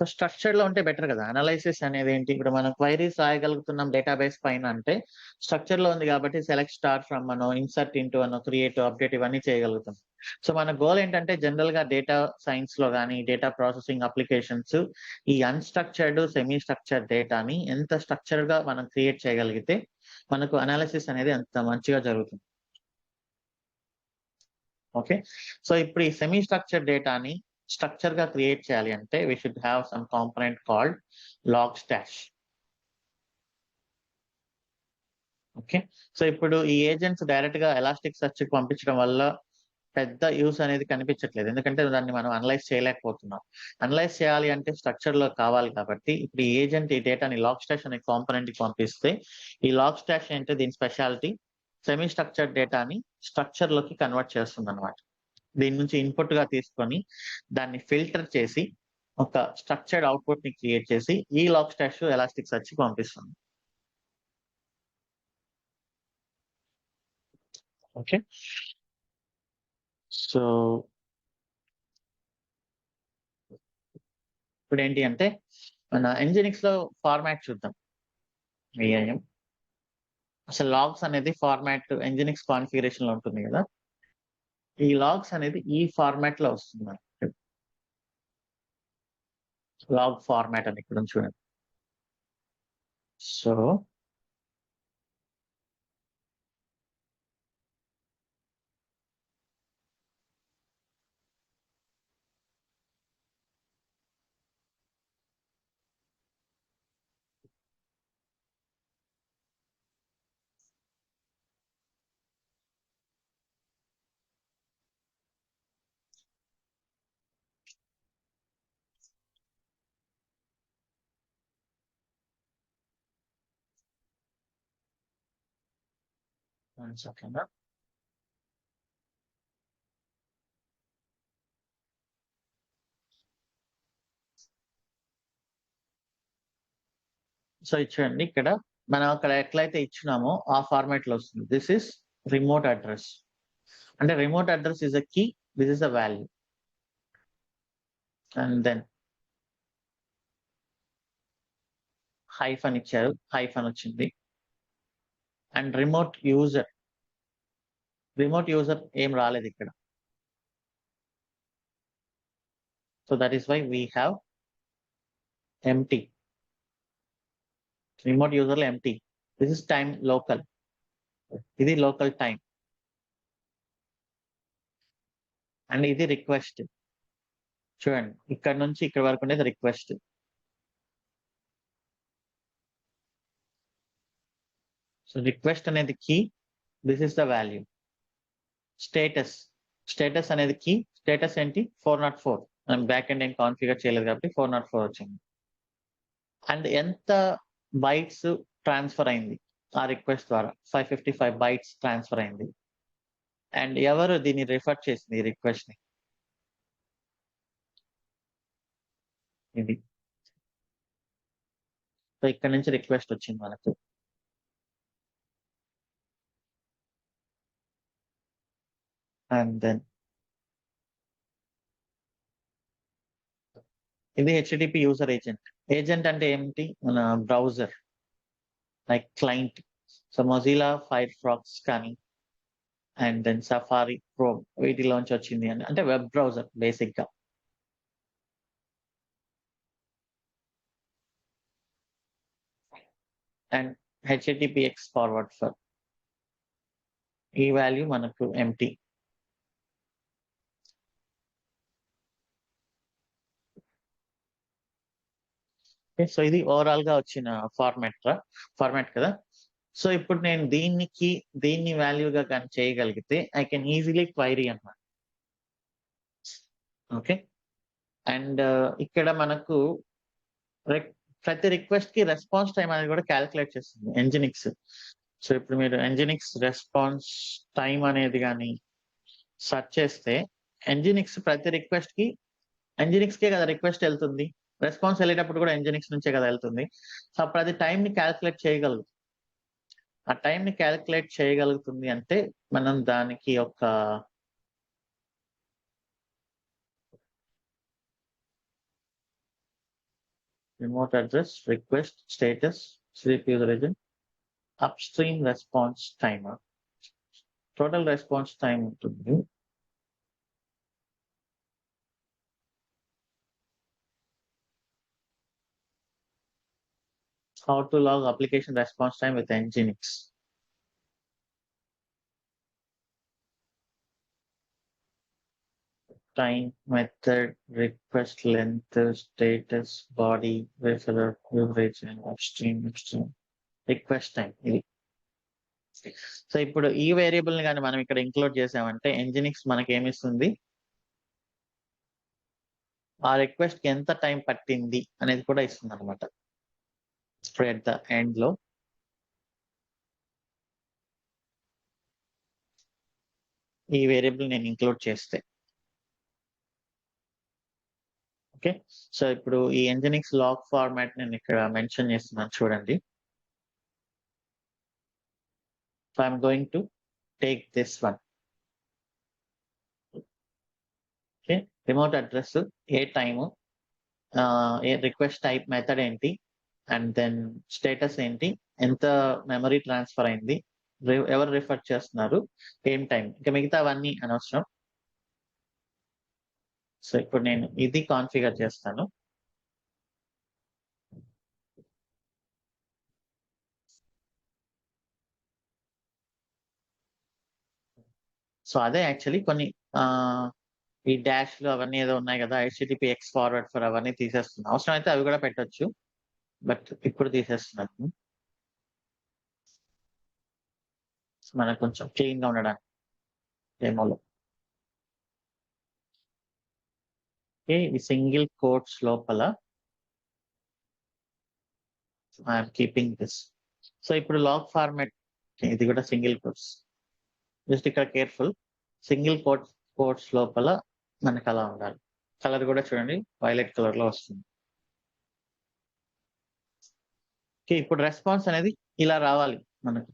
సో స్ట్రక్చర్ లో ఉంటే బెటర్ కదా. అనాలైసిస్ అనేది ఏంటి? ఇప్పుడు మనం క్వైరీస్ రాయగలుగుతున్నాం డేటాబేస్ పైన అంటే స్ట్రక్చర్ లో ఉంది కాబట్టి సెలెక్ట్ స్టార్ ఫ్రమ్ అనో, ఇన్సర్ట్ ఇంటూ అనో, క్రియేట్, అప్డేట్ ఇవన్నీ చేయగలుగుతాం. సో మన గోల్ ఏంటంటే జనరల్ గా డేటా సైన్స్ లో కానీ డేటా ప్రాసెసింగ్ అప్లికేషన్స్ ఈ అన్‌స్ట్రక్చర్డ్, సెమీ స్ట్రక్చర్డ్ డేటాని ఎంత స్ట్రక్చర్ గా మనం క్రియేట్ చేయగలిగితే మనకు అనాలిసిస్ అనేది అంత మంచిగా జరుగుతుంది. ఓకే. సో ఇప్పుడు ఈ సెమీ స్ట్రక్చర్డ్ డేటాని స్ట్రక్చర్ గా క్రియేట్ చేయాలి అంటే we should have some component called log stash. Okay. So ఇప్పుడు ఈ ఏజెంట్స్ డైరెక్ట్ గా ఎలాస్టిక్ సెర్చ్ కి పంపించడం వల్ల పెద్ద యూస్ అనేది కనిపించట్లేదు. ఎందుకంటే దాన్ని మనం అనలైజ్ చేయలేకపోతున్నాం. అనలైజ్ చేయాలి అంటే స్ట్రక్చర్ లో కావాలి కాబట్టి ఇప్పుడు ఈ ఏజెంట్ ఈ డేటాని లాగ్ స్టాష్ అనే కాంపోనెంట్ కి పంపిస్తే ఈ లాగ్ స్టాష్ ఏంటంటే దీని స్పెషాలిటీ సెమీ స్ట్రక్చర్డ్ డేటాని స్ట్రక్చర్ లోకి కన్వర్ట్ చేస్తుంది అనమాట. దీని నుంచి ఇన్పుట్ గా తీసుకొని దాన్ని ఫిల్టర్ చేసి ఒక స్ట్రక్చర్డ్ అవుట్పుట్ ని క్రియేట్ చేసి ఈ లాగ్ స్టాష్ ఎలాస్టిక్ సెర్చ్ కి పంపిస్తుంది. ఓకే. సో ఇప్పుడు ఏంటి అంటే మన ఎంజినిక్స్ లో ఫార్మాట్ చూద్దాం. విఐఎం అసలు లాగ్స్ అనేది ఫార్మాట్ ఎంజినిక్స్ కాన్ఫిగరేషన్ లో ఉంటుంది కదా. ఈ లాగ్స్ అనేది ఈ ఫార్మాట్ లో వస్తుంది. లాగ్ ఫార్మాట్ అని ఇక్కడ ఉంది చూడండి. సో ఓకేనా. సో ఇచ్చేయండి ఇక్కడ మనం అక్కడ ఎట్లయితే ఇచ్చినామో ఆ ఫార్మాట్ లో వస్తుంది. This is remote address. అంటే remote address is a key, this is a value. And then hyphen ఇచ్చారు, హైఫన్ వచ్చింది. అండ్ రిమోట్ యూజర్ ఏం రాలేదు ఇక్కడ. So that is why we have empty. Remote user లో empty. This is time local, ఇది local time. And ఇది request. చూడండి ఇక్కడ నుంచి ఇక్కడ వరకు ఉండేది రిక్వెస్ట్. సో రిక్వెస్ట్ అనేది key, this is the value. Status అనేది కీ. స్టేటస్ ఏంటి? 404. మనం బ్యాక్ ఎండ్ ఏం కాన్ఫిగర్ చేయలేదు కాబట్టి 404 వచ్చింది. అండ్ ఎంత బైట్స్ ట్రాన్స్ఫర్ అయింది ఆ రిక్వెస్ట్ ద్వారా? 555 బైట్స్ ట్రాన్స్ఫర్ అయింది. అండ్ ఎవరు దీన్ని రిఫర్ చేసింది ఈ రిక్వెస్ట్ ని? ఇది. సో ఇక్కడ నుంచి రిక్వెస్ట్ వచ్చింది మనకు. అండ్ దెన్ ఇది హెచ్టిటిపి యూజర్ ఏజెంట్. ఏజెంట్ అంటే ఏమిటి? మన browser like client. So Mozilla fire fox కానీ అండ్ దెన్ సఫారీ, క్రోమ్ వీటిలోంచి వచ్చింది అని అంటే వెబ్ బ్రౌజర్ బేసిక్ గా. అండ్ హెచ్టిటిపిఎక్స్ ఫార్వర్డ్ ఫర్ ఈ వాల్యూ మనకు ఎంటీ. సో ఇది ఓవరాల్ గా వచ్చిన ఫార్మాట్ కదా. సో ఇప్పుడు నేను దీన్ని వాల్యూగా కానీ చేయగలిగితే ఐ కెన్ ఈజీలీ క్వైరీ అన్నమాట. ఓకే. అండ్ ఇక్కడ మనకు ప్రతి రిక్వెస్ట్ కి రెస్పాన్స్ టైం అనేది కూడా క్యాలిక్యులేట్ చేస్తుంది ఎంజినిక్స్. సో ఇప్పుడు మీరు ఎంజినిక్స్ రెస్పాన్స్ టైం అనేది కానీ సెర్చ్ చేస్తే ఎంజినిక్స్ ప్రతి రిక్వెస్ట్ కి ఎంజినిక్స్ కే కదా రిక్వెస్ట్ వెళ్తుంది, రెస్పాన్స్ వెళ్ళేటప్పుడు కూడా ఎంజినిక్స్ నుంచే కదా వెళ్తుంది. సో అప్పుడు అది టైం ని క్యాలిక్యులేట్ చేయగలదు. ఆ టైం ని క్యాలిక్యులేట్ చేయగలుగుతుంది అంటే మనం దానికి ఒక remote address, request, status, sleep user agent, up stream response timer, total response time ఉంటుంది. How to log application response time with Nginx. Time, method, request length, status, body, referrer, beverage, and upstream. Request time ఇది. So ఇప్పుడు ఈ variable ని కానీ మనం ఇక్కడ include చేసామంటే Nginx మనకి ఏమిస్తుంది? ఆ రిక్వెస్ట్ కి ఎంత టైం పట్టింది అనేది కూడా ఇస్తుంది అనమాట. ఇప్పుడు ఎట్ ద ఎండ్ లో ఈ వేరియబుల్ నేను ఇంక్లూడ్ చేస్తే ఓకే. సో ఇప్పుడు ఈ ఎంజినిక్స్ లాగ్ ఫార్మాట్ నేను ఇక్కడ మెన్షన్ చేస్తున్నాను చూడండి. So I'm going to take this one. Okay. Remote address, A time, A request type, method ఏంటి, అండ్ దెన్ స్టేటస్ ఏంటి, ఎంత మెమరీ ట్రాన్స్ఫర్ అయింది, ఎవరు రిఫర్ చేస్తున్నారు, ఏం టైం, ఇంకా మిగతా అవన్నీ అనవసరం. సో ఇప్పుడు నేను ఇది కాన్ఫిగర్ చేస్తాను. సో అదే యాక్చువల్లీ కొన్ని ఈ డాష్లు అవన్నీ ఏదో ఉన్నాయి కదా, హెచ్టిటిపిఎక్స్ ఫార్వర్డ్ ఫర్ అవన్నీ తీసేస్తున్నాను. అవసరం అయితే అవి కూడా పెట్టొచ్చు, బట్ ఇప్పుడు తీసేస్తున్నాను మనకు కొంచెం క్లీన్ గా ఉండడానికి డెమోలో. ఓకే. ఈ సింగిల్ కోట్స్ లోపల ఐఎమ్ కీపింగ్ దిస్. సో ఇప్పుడు లాగ్ ఫార్మాట్ ఇది కూడా సింగిల్ కోట్స్. జస్ట్ ఇక్కడ కేర్ఫుల్, సింగిల్ కోట్స్ లోపల మనకు అలా ఉండాలి. కలర్ కూడా చూడండి వైలెట్ కలర్ లో వస్తుంది. ఇప్పుడు రెస్పాన్స్ అనేది ఇలా రావాలి మనకు.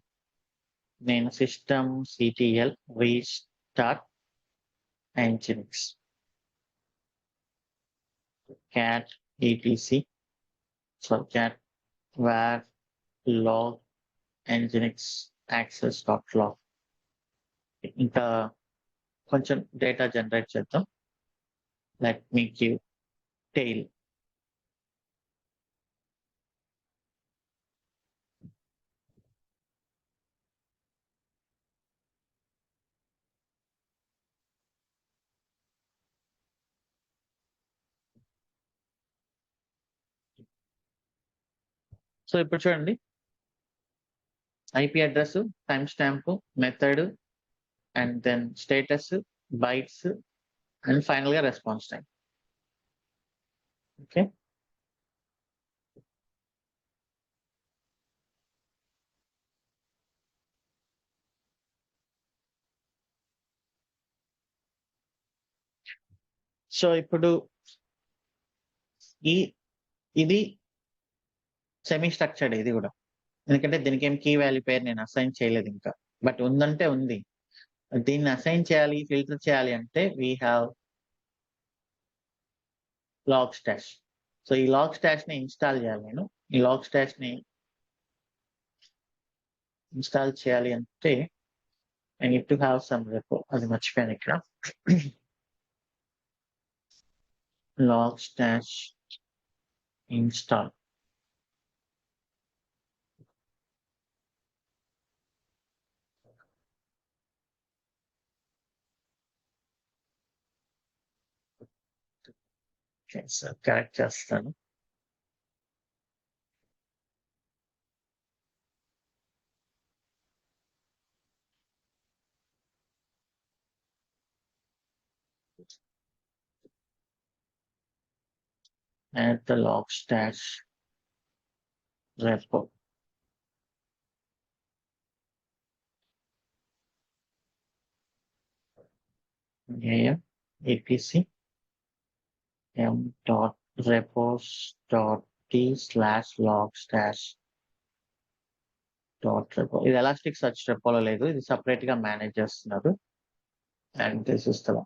నేను system CTL restart nginx cat etc cat var log nginx access.log. ఇంకా కొంచెం డేటా జనరేట్ చేద్దాం. Let me give tail. So ఇప్పుడు చూడండి, IP address, time stamp, method, and then status, bytes, and final గా రెస్పాన్స్ టైం. ఓకే, సో ఇప్పుడు ఇది semi structured, ఇది కూడా. ఎందుకంటే దీనికి ఏం కీ వాల్యూ పేరు నేను అసైన్ చేయలేదు ఇంకా, బట్ ఉందంటే ఉంది. దీన్ని అసైన్ చేయాలి, ఫిల్టర్ చేయాలి అంటే we have log stash. So ఈ లాగ్ స్టాష్ ని ఇన్స్టాల్ చేయాలి. నేను ఈ లాగ్ స్టాష్ ని ఇన్స్టాల్ చేయాలి అంటే I need to have some repo. అది మర్చిపోయాను ఇక్కడ. Log stash install. Sir correct చేస్తాను. Add the log stash repo. Yeah, apc m dot repos dot t/log stash dot repo. ఇది ఎలాస్టిక్ సర్చ్ రెపోలో లేదు, ఇది సపరేట్ గా మేనేజ్ చేస్తున్నారు. అండ్ దిస్ ఇస్ ద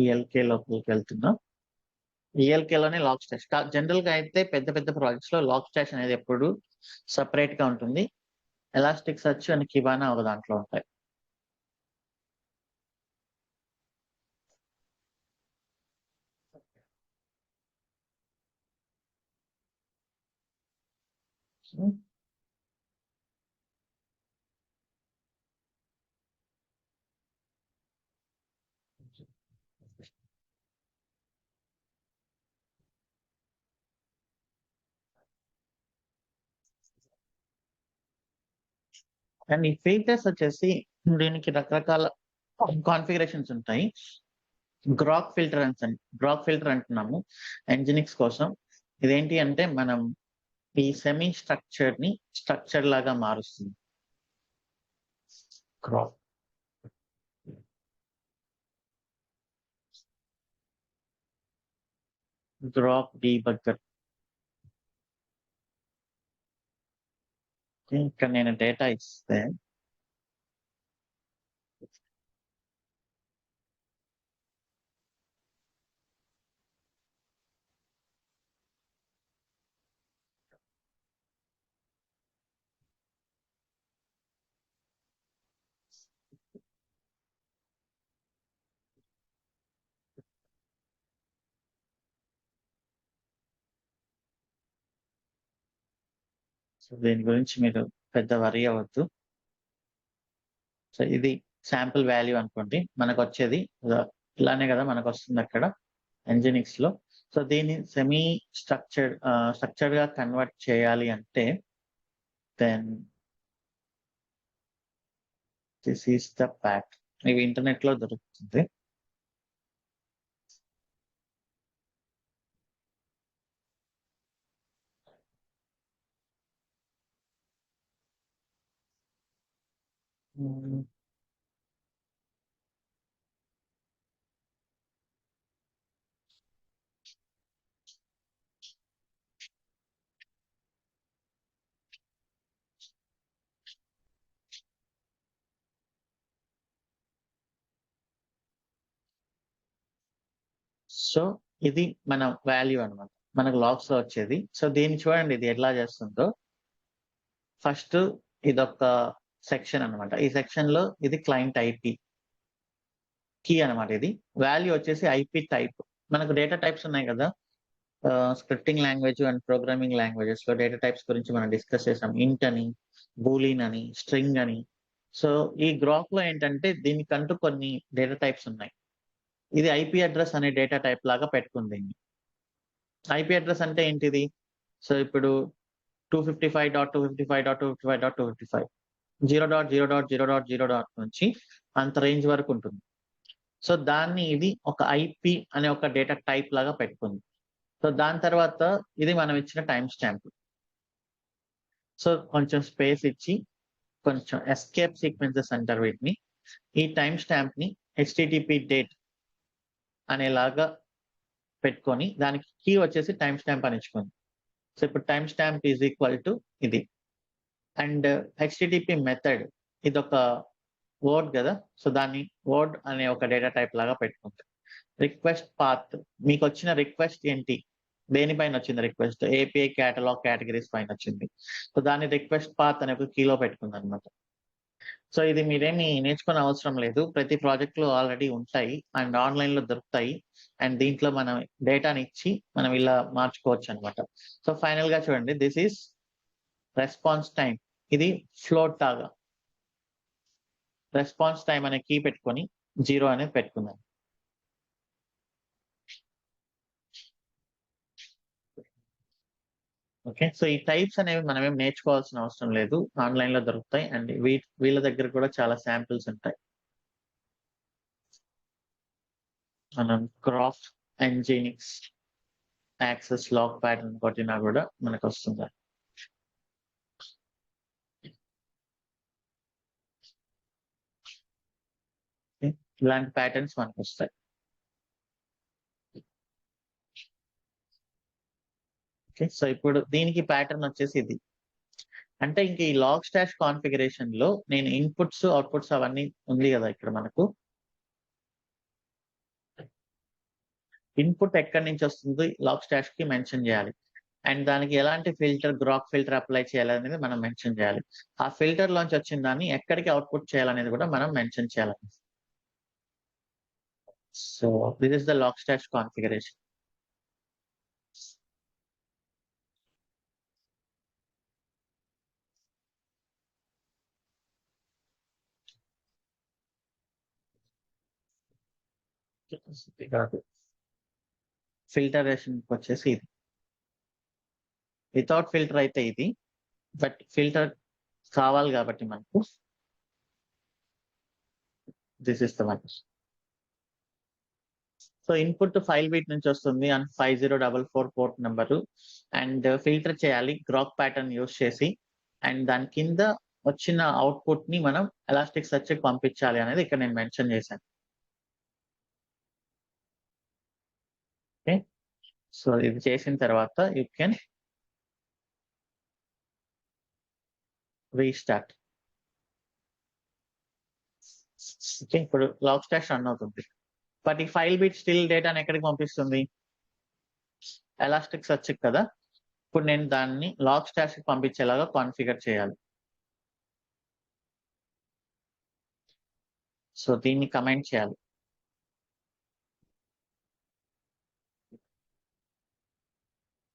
ఈఎల్కే లోపలికి వెళ్తున్నాం. ఈఎల్కే లోనే లాగ్ స్టాష్. జనరల్ గా అయితే పెద్ద పెద్ద ప్రాజెక్ట్స్ లో లాగ్ స్టాష్ అనేది ఎప్పుడు సపరేట్ గా ఉంటుంది. ఎలాస్టిక్ సర్చ్ అండ్ కిబానా ఒక దాంట్లో ఉంటాయి. అండ్ ఈ ఫీచర్స్ వచ్చేసి దీనికి రకరకాల కాన్ఫిగరేషన్స్ ఉంటాయి. గ్రాక్ ఫిల్టర్ అంటున్నాము nginx కోసం. ఇదేంటి అంటే మనం ఈ సెమీ స్ట్రక్చర్ ని స్ట్రక్చర్ లాగా మారుస్తుంది. Grok Grok debugger. ఇక్కడ నేను డేటా ఇస్తే సో దీని గురించి మీరు పెద్ద వరి అవ్వద్దు. సో ఇది శాంపుల్ వాల్యూ అనుకోండి. మనకు వచ్చేది ఇలానే కదా మనకు వస్తుంది అక్కడ nginx లో. సో దీన్ని సెమీ స్ట్రక్చర్డ్ గా కన్వర్ట్ చేయాలి అంటే then this is the pack. ఇవి ఇంటర్నెట్ లో దొరుకుతుంది. సో ఇది మన వాల్యూ అన్నమాట. మనకు లాగ్స్ లో వచ్చేది. సో దీన్ని చూడండి ఇది ఎట్లా చేస్తుందో. ఫస్ట్ ఇదొక సెక్షన్ అన్నమాట. ఈ సెక్షన్ లో ఇది క్లయింట్ ఐపీ కీ అన్నమాట. ఇది వాల్యూ వచ్చేసి ఐపీ టైప్. మనకు డేటా టైప్స్ ఉన్నాయి కదా, scripting language and programming languages లో డేటా టైప్స్ గురించి మనం డిస్కస్ చేసాం. ఇంట్ అని, బూలియన్ అని, స్ట్రింగ్ అని. సో ఈ గ్రాఫ్ లో ఏంటంటే దీనికంటూ కొన్ని డేటా టైప్స్ ఉన్నాయి. ఇది ఐపీ అడ్రస్ అనే డేటా టైప్ లాగా పెట్టుకుంది. ఐపీ అడ్రస్ అంటే ఏంటిది? సో ఇప్పుడు 255.255.255.255 0.0.0.0 నుంచి అంత రేంజ్ వరకు ఉంటుంది. సో దాన్ని ఇది ఒక ఐపీ అనే ఒక డేటా టైప్ లాగా పెట్టుకుంది. సో దాని తర్వాత ఇది మనం ఇచ్చిన టైం స్టాంప్. సో కొంచెం స్పేస్ ఇచ్చి కొంచెం ఎస్కేప్ సీక్వెన్సెస్ అంటారు వీటిని. ఈ టైం స్టాంప్ ని హెచ్టిటిపి డేట్ అనేలాగా పెట్టుకొని దానికి కీ వచ్చేసి టైం స్టాంప్ అని ఇచ్చుకుంది. సో ఇప్పుడు time stamp is equal to ఇది. అండ్ హెచ్టిటిపి మెథడ్ ఇది ఒక వర్డ్ కదా, సో దాన్ని వర్డ్ అనే ఒక డేటా టైప్ లాగా పెట్టుకుంటాం. రిక్వెస్ట్ పాత్, మీకు వచ్చిన రిక్వెస్ట్ ఏంటి, దేనిపైన వచ్చింది రిక్వెస్ట్, ఏపీఐ కేటలాగ్ కేటగిరీస్ పైన వచ్చింది. సో దాన్ని రిక్వెస్ట్ పాత్ అనే ఒక కీలో పెట్టుకుంది అనమాట. సో ఇది మీరేమి నేర్చుకునే అవసరం లేదు. ప్రతి ప్రాజెక్ట్ లో ఆల్రెడీ ఉంటాయి అండ్ ఆన్లైన్ లో దొరుకుతాయి. అండ్ దీంట్లో మనం డేటాని ఇచ్చి మనం ఇలా మార్చుకోవచ్చు అనమాట. సో ఫైనల్ గా చూడండి, దిస్ ఈస్ రెస్పాన్స్ టైం. ఇది ఫ్లోట్ లాగా రెస్పాన్స్ టైం అనే కీ పెట్టుకొని 0 అనేది పెట్టుకుందాం. ఓకే, సో ఈ టైప్స్ అనేవి మనం ఏం నేర్చుకోవాల్సిన అవసరం లేదు, ఆన్లైన్ లో దొరుకుతాయి. అండ్ వీళ్ళ దగ్గర కూడా చాలా శాంపిల్స్ ఉంటాయి. మనం graph nginx access log pattern కొట్టినా కూడా మనకు వస్తుంది. ఇలాంటి ప్యాటర్న్స్ మనకు వస్తాయి. ఓకే, సో ఇప్పుడు దీనికి ప్యాటర్న్ వచ్చేసి ఇది. అంటే ఇంక ఈ లాగ్ స్టాష్ కాన్ఫిగరేషన్ లో నేను ఇన్పుట్స్ అవుట్పుట్స్ అవన్నీ ఉంది కదా ఇక్కడ మనకు. ఇన్పుట్ ఎక్కడి నుంచి వస్తుంది లాగ్ స్టాష్ కి మెన్షన్ చేయాలి. అండ్ దానికి ఎలాంటి ఫిల్టర్, గ్రాక్ ఫిల్టర్ అప్లై చేయాలనేది మనం మెన్షన్ చేయాలి. ఆ ఫిల్టర్ లోంచి వచ్చిన దాన్ని ఎక్కడికి అవుట్పుట్ చేయాలనేది కూడా మనం మెన్షన్ చేయాలి. So this is the log stash configuration. Filtration వచ్చేసి ఇది. వితౌట్ ఫిల్టర్ అయితే ఇది, బట్ ఫిల్టర్ కావాలి కాబట్టి మనకు this is the one. So input 5 bit నుంచి వస్తుంది and 5044 port number. And filter చేయాలి గ్రాక్ ప్యాటర్న్ యూస్ చేసి. అండ్ దాని కింద వచ్చిన అవుట్పుట్ ని మనం ఎలాస్టిక్ సర్చ్ పంపించాలి అనేది ఇక్కడ నేను మెన్షన్ చేశాను. ఓకే, సో ఇది చేసిన తర్వాత యూ కెన్ రీస్టార్ట్. ఓకే, ఇప్పుడు లాగ్ స్టాష్ రన్ అవుతుంది. బట్ ఈ 5 బిట్ స్టిల్ డేటాని ఎక్కడికి పంపిస్తుంది? ఎలాస్టిక్ సర్చ్ కదా. ఇప్పుడు నేను దాన్ని లాగ్ స్టాష్ కి పంపించేలాగా కాన్ఫిగర్ చేయాలి. సో దీన్ని కమెంట్ చేయాలి.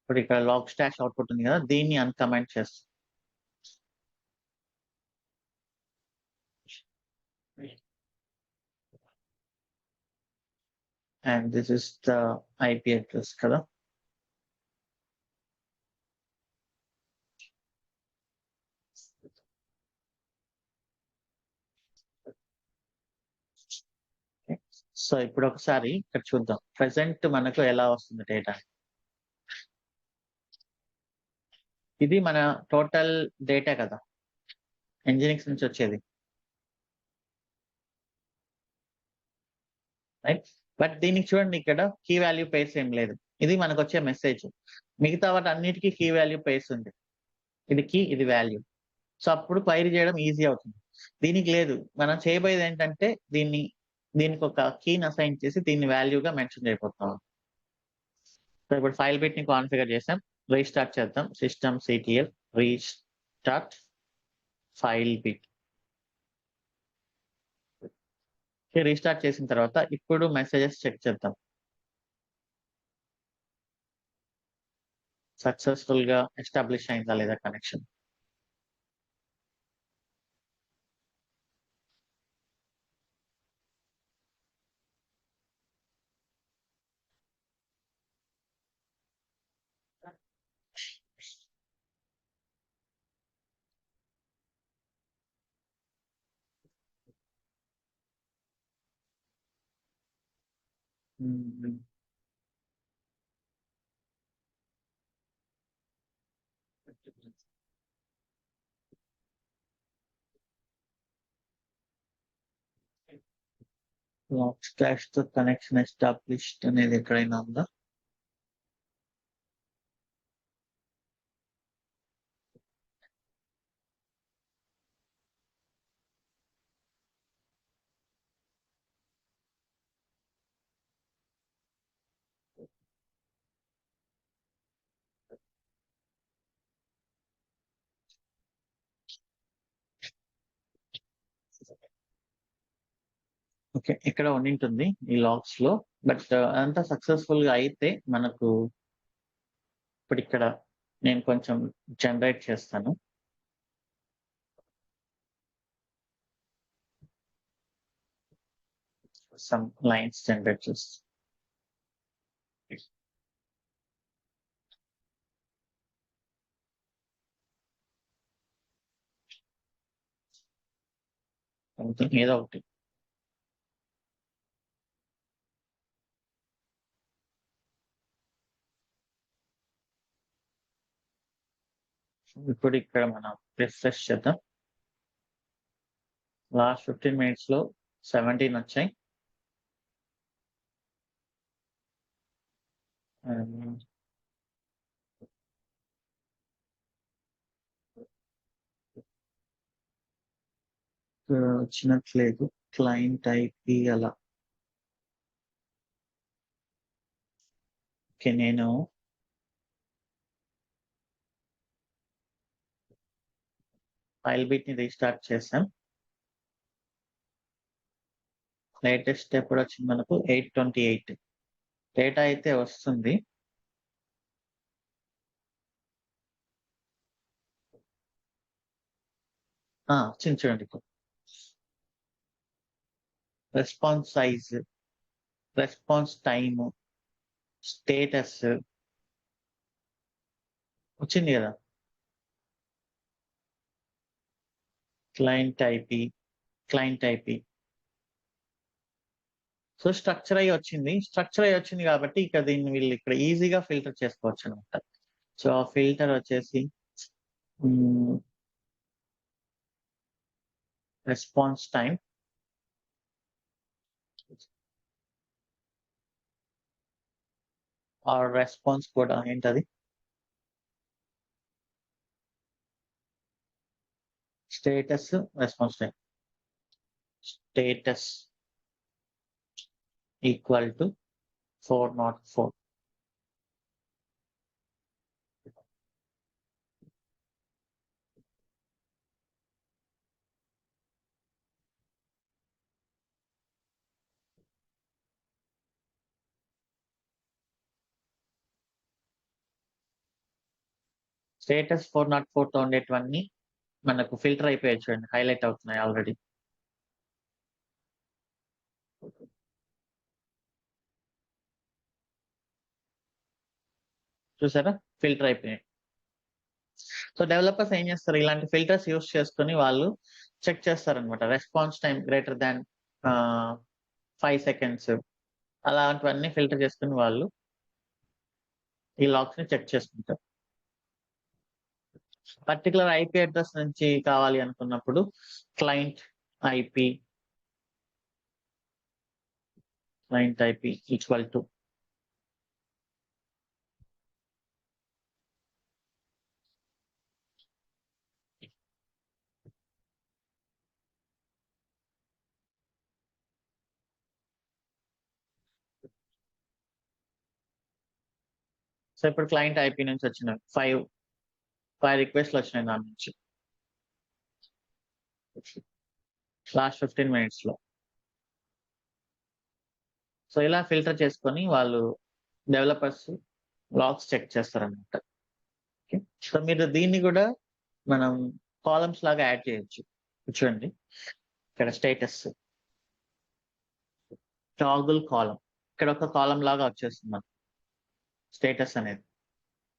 ఇప్పుడు ఇక్కడ లాగ్ స్టాష్ అవుట్పుట్ ఉంది కదా, దీన్ని అన్కమెంట్ చేస్తాం. And this is the IP address కదా. సో ఇప్పుడు ఒకసారి ఇక్కడ చూద్దాం ప్రెసెంట్ మనకు ఎలా వస్తుంది డేటా. ఇది మన టోటల్ డేటా కదా, ఇంజనీరింగ్ నుంచి వచ్చేది, రైట్. బట్ దీనికి చూడండి ఇక్కడ కీ వాల్యూ పేర్స్ ఏం లేదు, ఇది మనకు వచ్చే మెసేజ్. మిగతా వాటి అన్నిటికీ కీ వాల్యూ పేర్స్ ఉంది, ఇది కీ ఇది వాల్యూ. సో అప్పుడు క్వైరీ చేయడం ఈజీ అవుతుంది. దీనికి లేదు, మనం చేయబోయేది ఏంటంటే దీనికి ఒక కీని అసైన్ చేసి దీన్ని వాల్యూగా మెన్షన్ చేయబోతున్నాం. సో ఇప్పుడు ఫైల్ బిట్ ని కాన్ఫిగర్ చేసాం, రీస్టార్ట్ చేద్దాం. System CTL restart file bit. Restart చేసిన తర్వాత ఇప్పుడు మెసేజెస్ చెక్ చేద్దాం. సక్సెస్ఫుల్ గా ఎస్టాబ్లిష్ అయిందా లేదా కనెక్షన్. స్లాష్ తో కనెక్షన్ ఎస్టాబ్లిష్డ్ అనేది ఎక్కడైనా ఉందా? ఓకే, ఇక్కడ ఉండింటుంది ఈ లాగ్స్ లో. బట్ అదంతా సక్సెస్ఫుల్ గా అయితే మనకు ఇప్పుడు ఇక్కడ నేను కొంచెం జనరేట్ చేస్తాను. సమ్ లైన్స్ జనరేట్ చేస్తాను. ఏదో ఒకటి. ఇప్పుడు ఇక్కడ మనం రిఫ్రెష్ చేద్దాం. లాస్ట్ 15 minutes లో 17 వచ్చాయి. వచ్చినట్లేదు క్లయింట్ ఐపి అలా. ఓకే, నేను ఫైల్ బిట్ ని రీస్టార్ట్ చేసాం. లేటెస్ట్ ఎప్పుడు వచ్చింది మనకు 8:28. డేటా అయితే వస్తుంది. వచ్చింది చూడండి. Response size, response time, status వచ్చింది కదా. Client IP. సో స్ట్రక్చర్ అయ్యి వచ్చింది కాబట్టి ఇక దీన్ని వీళ్ళు ఇక్కడ ఈజీగా ఫిల్టర్ చేసుకోవచ్చు అనమాట. సో ఆ ఫిల్టర్ వచ్చేసి రెస్పాన్స్ టైం, ఆ రెస్పాన్స్ కూడా ఏంటది, status response time. Status equal to 404. Status 404తో ఉండేటివన్నీ మనకు ఫిల్టర్ అయిపోయాయి చూడండి, హైలైట్ అవుతున్నాయి ఆల్రెడీ. చూసారా, ఫిల్టర్ అయిపోయాయి. సో డెవలపర్స్ ఏం చేస్తారు, ఇలాంటి ఫిల్టర్స్ యూస్ చేసుకొని వాళ్ళు చెక్ చేస్తారనమాట. Response time greater than 5 seconds అలాంటివన్నీ ఫిల్టర్ చేసుకుని వాళ్ళు ఈ లాగ్స్ ని చెక్ చేసుకుంటారు. పర్టికులర్ ఐపీ అడ్రస్ నుంచి కావాలి అనుకున్నప్పుడు client IP equal to so ఇప్పుడు క్లయింట్ ఐపీ నుంచి వచ్చిన 5 రిక్వెస్ట్లు వచ్చినాయి దాని నుంచి లాస్ట్ 15 minutes లో. సో ఇలా ఫిల్టర్ చేసుకొని వాళ్ళు డెవలపర్స్ లాగ్స్ చెక్ చేస్తారన్నమాట. ఓకే, సో మీరు దీన్ని కూడా మనం కాలమ్స్ లాగా యాడ్ చేయొచ్చు. చూడండి ఇక్కడ స్టేటస్ టాగుల్ కాలం, ఇక్కడ ఒక కాలం లాగా వచ్చేస్తుంది మనకు స్టేటస్ అనేది.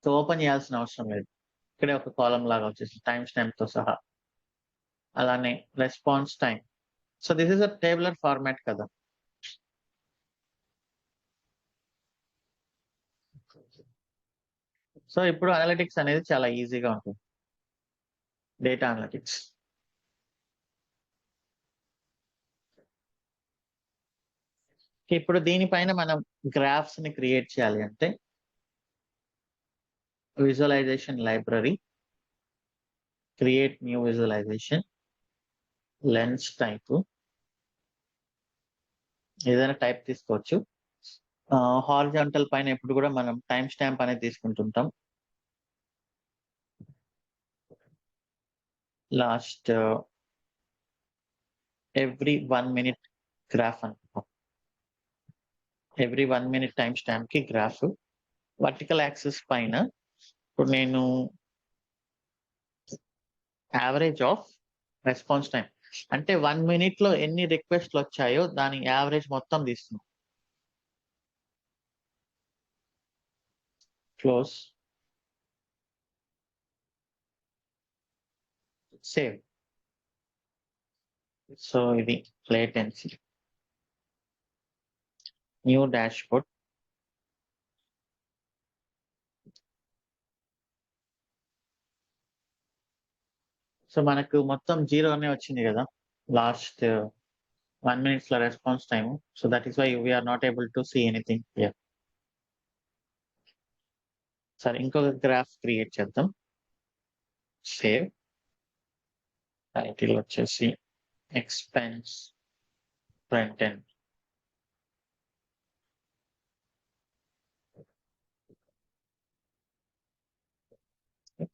సో ఓపెన్ చేయాల్సిన అవసరం లేదు, ఇక్కడే ఒక కాలం లాగా వచ్చేస్తుంది టైం స్టాంప్ తో సహా. అలానే response time, so this is a tabular format కదా. సో ఇప్పుడు అనలిటిక్స్ అనేది చాలా ఈజీగా ఉంటుంది, డేటా అనలిటిక్స్. ఇప్పుడు దీనిపైన మనం గ్రాఫ్స్ ని క్రియేట్ చేయాలి అంటే visualisation library, create new visualisation, lens type, ఏదైనా టైప్ తీసుకోవచ్చు. హారిజాంటల్ పైన ఎప్పుడు కూడా మనం టైం స్టాంప్ అనేది తీసుకుంటుంటాం. లాస్ట్ ఎవ్రీ 1 minute గ్రాఫ్ అనుకుంటాం, ఎవ్రీ 1 minute టైం స్టాంప్ కి గ్రాఫ్. వర్టికల్ యాక్సిస్ పైన ఇప్పుడు నేను యావరేజ్ ఆఫ్ రెస్పాన్స్ టైం అంటే 1 minute లో ఎన్ని రిక్వెస్ట్లు వచ్చాయో దాని యావరేజ్ మొత్తం తీస్తున్నాం. Close, save. సో ఇది లేటెన్సీ, న్యూ డాష్బోర్డ్. సో మనకు మొత్తం 0 అనే వచ్చింది కదా లాస్ట్ 1 minute లో response time. So that is why we are not able to see anything here. సరే, ఇంకొక గ్రాఫ్ క్రియేట్ చేద్దాం. సేవ్, టైటిల్ వచ్చేసి expense front end.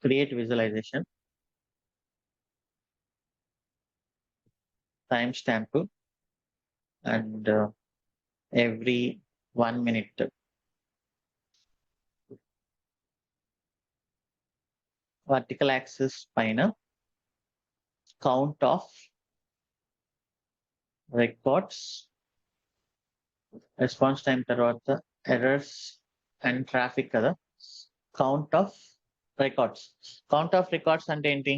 Create visualisation, time stamp and every 1 minute. Vertical axis పైన count of records, response time తర్వాత errors and traffic కదా. Count of records, count of records అంటే ఏంటి,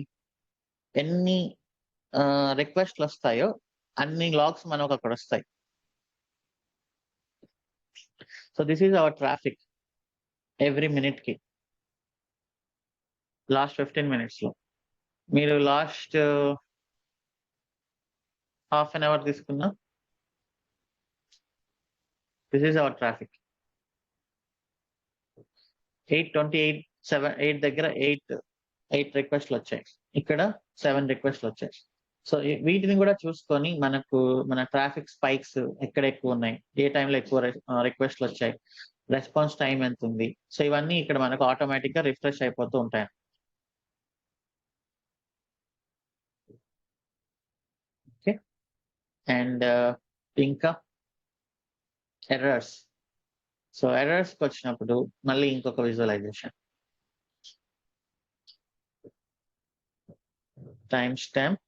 ఎన్ని రిక్వెస్ట్లు వస్తాయో అన్ని లాగ్స్ మనకు అక్కడ వస్తాయి. So this is our traffic every minute కి లాస్ట్ 15 minutes లో. మీరు లాస్ట్ హాఫ్ అన్ అవర్ తీసుకున్నా దిస్ ఈజ్ అవర్ ట్రాఫిక్. 8 దగ్గర 8 రిక్వెస్ట్లు వచ్చాయి, ఇక్కడ 7 రిక్వెస్ట్లు వచ్చాయి. సో వీటిని కూడా చూసుకొని మనకు మన ట్రాఫిక్ స్పైక్స్ ఎక్కడ ఎక్కువ ఉన్నాయి, ఏ టైంలో ఎక్కువ రిక్వెస్ట్లు వచ్చాయి, రెస్పాన్స్ టైం ఎంత ఉంది. సో ఇవన్నీ ఇక్కడ మనకు ఆటోమేటిక్ గా రిఫ్రెష్ అయిపోతూ ఉంటాయి. ఓకే, అండ్ ఇంకా ఎర్రర్స్. సో ఎర్రర్స్కి వచ్చినప్పుడు మళ్ళీ ఇంకొక విజువలైజేషన్, టైం స్టాంప్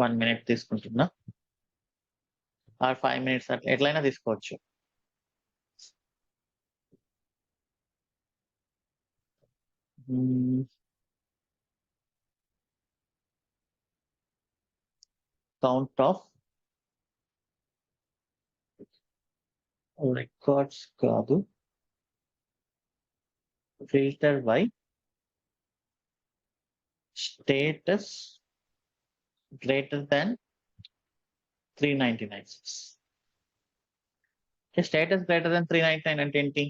1 minute తీసుకుంటున్నా, ఆర్ 5 minutes, అట్లా ఎట్లయినా తీసుకోవచ్చు. count of records కాదు, filter by status greater than 399. Okay, status greater than 399 అంటే ఏంటి?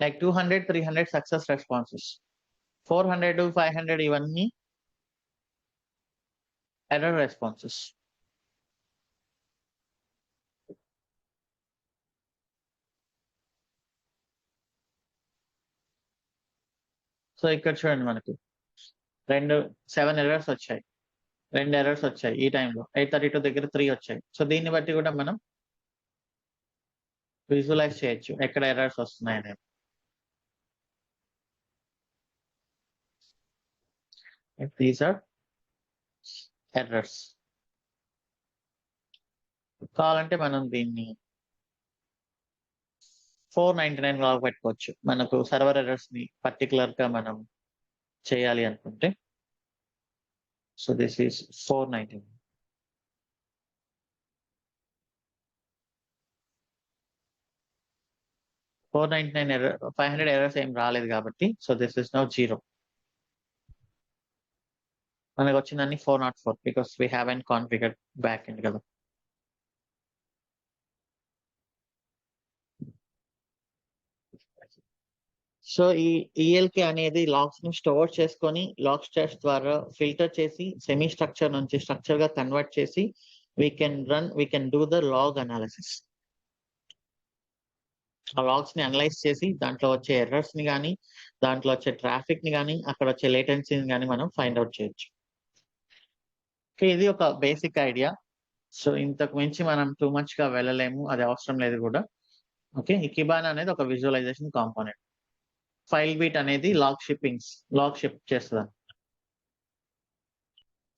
Like 200, 300 success responses. 400, 500 ఇవన్నీ error responses. సో ఇక్కడ చూడండి, మనకు 7 ఎర్రర్స్ వచ్చాయి, 2 ఎర్రర్స్ వచ్చాయి ఈ టైంలో. 8:32 దగ్గర 3 వచ్చాయి. సో దీన్ని బట్టి కూడా మనం విజువలైజ్ చేయొచ్చు ఎక్కడ ఎర్రర్స్ వస్తున్నాయి అనేది. These are errors. కావాలంటే మనం దీన్ని 499 లాగా పెట్టుకోవచ్చు, మనకు సర్వర్ ఎర్రర్స్ ని పర్టికులర్ గా మనం చేయాలి అనుకుంటే. So this is 499. Error, 500 errors ఏం రాలేదు కాబట్టి సో దిస్ ఇస్ నౌ 0. మనకు వచ్చిందని 404 because we have configured back end కదా. సో ఈ ఈఎల్కే అనేది లాగ్స్ ని స్టోర్ చేసుకొని లాగ్ స్టాష్ ద్వారా ఫిల్టర్ చేసి సెమీ స్ట్రక్చర్ నుంచి స్ట్రక్చర్ గా కన్వర్ట్ చేసి we can do the log analysis. ఆ లాగ్స్ ని అనలైజ్ చేసి దాంట్లో వచ్చే ఎర్రర్స్ ని కానీ, దాంట్లో వచ్చే ట్రాఫిక్ ని కానీ, అక్కడ వచ్చే లేటెన్సీని కానీ మనం ఫైండ్ అవుట్ చేయొచ్చు. ఇది ఒక బేసిక్ ఐడియా. సో ఇంతకు మించి మనం టూ మచ్ గా వెళ్ళలేము, అది అవసరం లేదు కూడా. ఓకే, ఈ కిబానా అనేది ఒక విజువలైజేషన్ కాంపోనెంట్. ఫైల్ బీట్ అనేది లాగ్ షిప్ చేస్తుంది.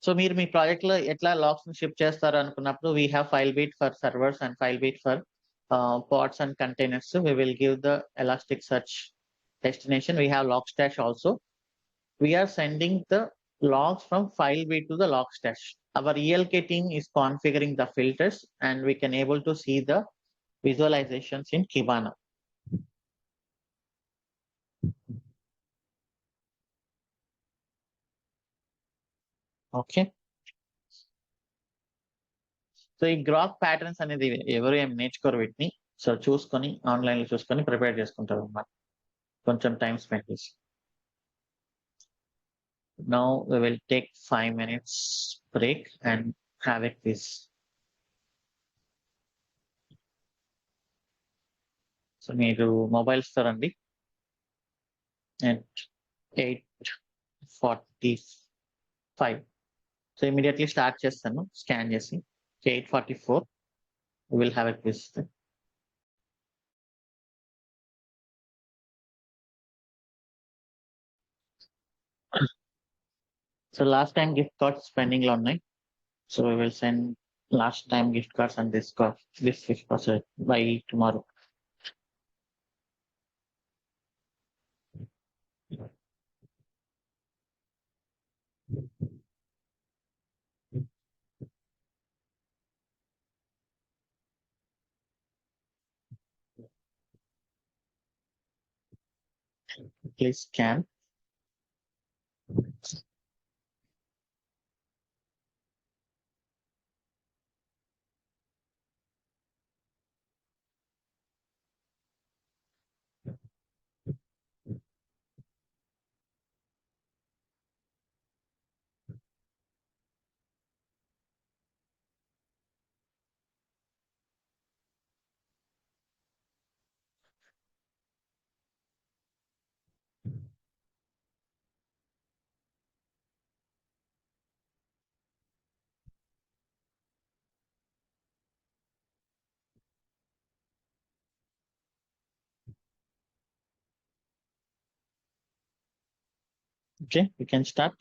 సో మీరు మీ ప్రాజెక్ట్ లో ఎట్లా లాగ్స్ ని షిప్ చేస్తారు అనుకున్నప్పుడు we have file beat for servers and file beat for pods and containers. So we will give the Elasticsearch destination. We have Logstash also. We are sending the logs from FileBeat to the Logstash. Our ELK team is configuring the filters and we can able to see the visualizations in Kibana. Okay. So ఈ graph patterns అనేది ఎవరు ఏం నేర్చుకోరు వీటిని. So చూసుకొని online లో చూసుకొని prepare చేసుకుంటారు అన్నమాట, కొంచెం టైం స్పెండ్ చేసి. Now we will take 5 minutes break and have a quiz. So మీరు మొబైల్స్ రండి at 8:45. సో ఇమీడియట్లీ స్టార్ట్ చేస్తాను స్కాన్ చేసి. 8:44 we will have a quiz. So last time gift cards pending లో ఉన్నాయి. So we will send last time gift cards and this 50% by tomorrow. Please scan. Okay, we can start.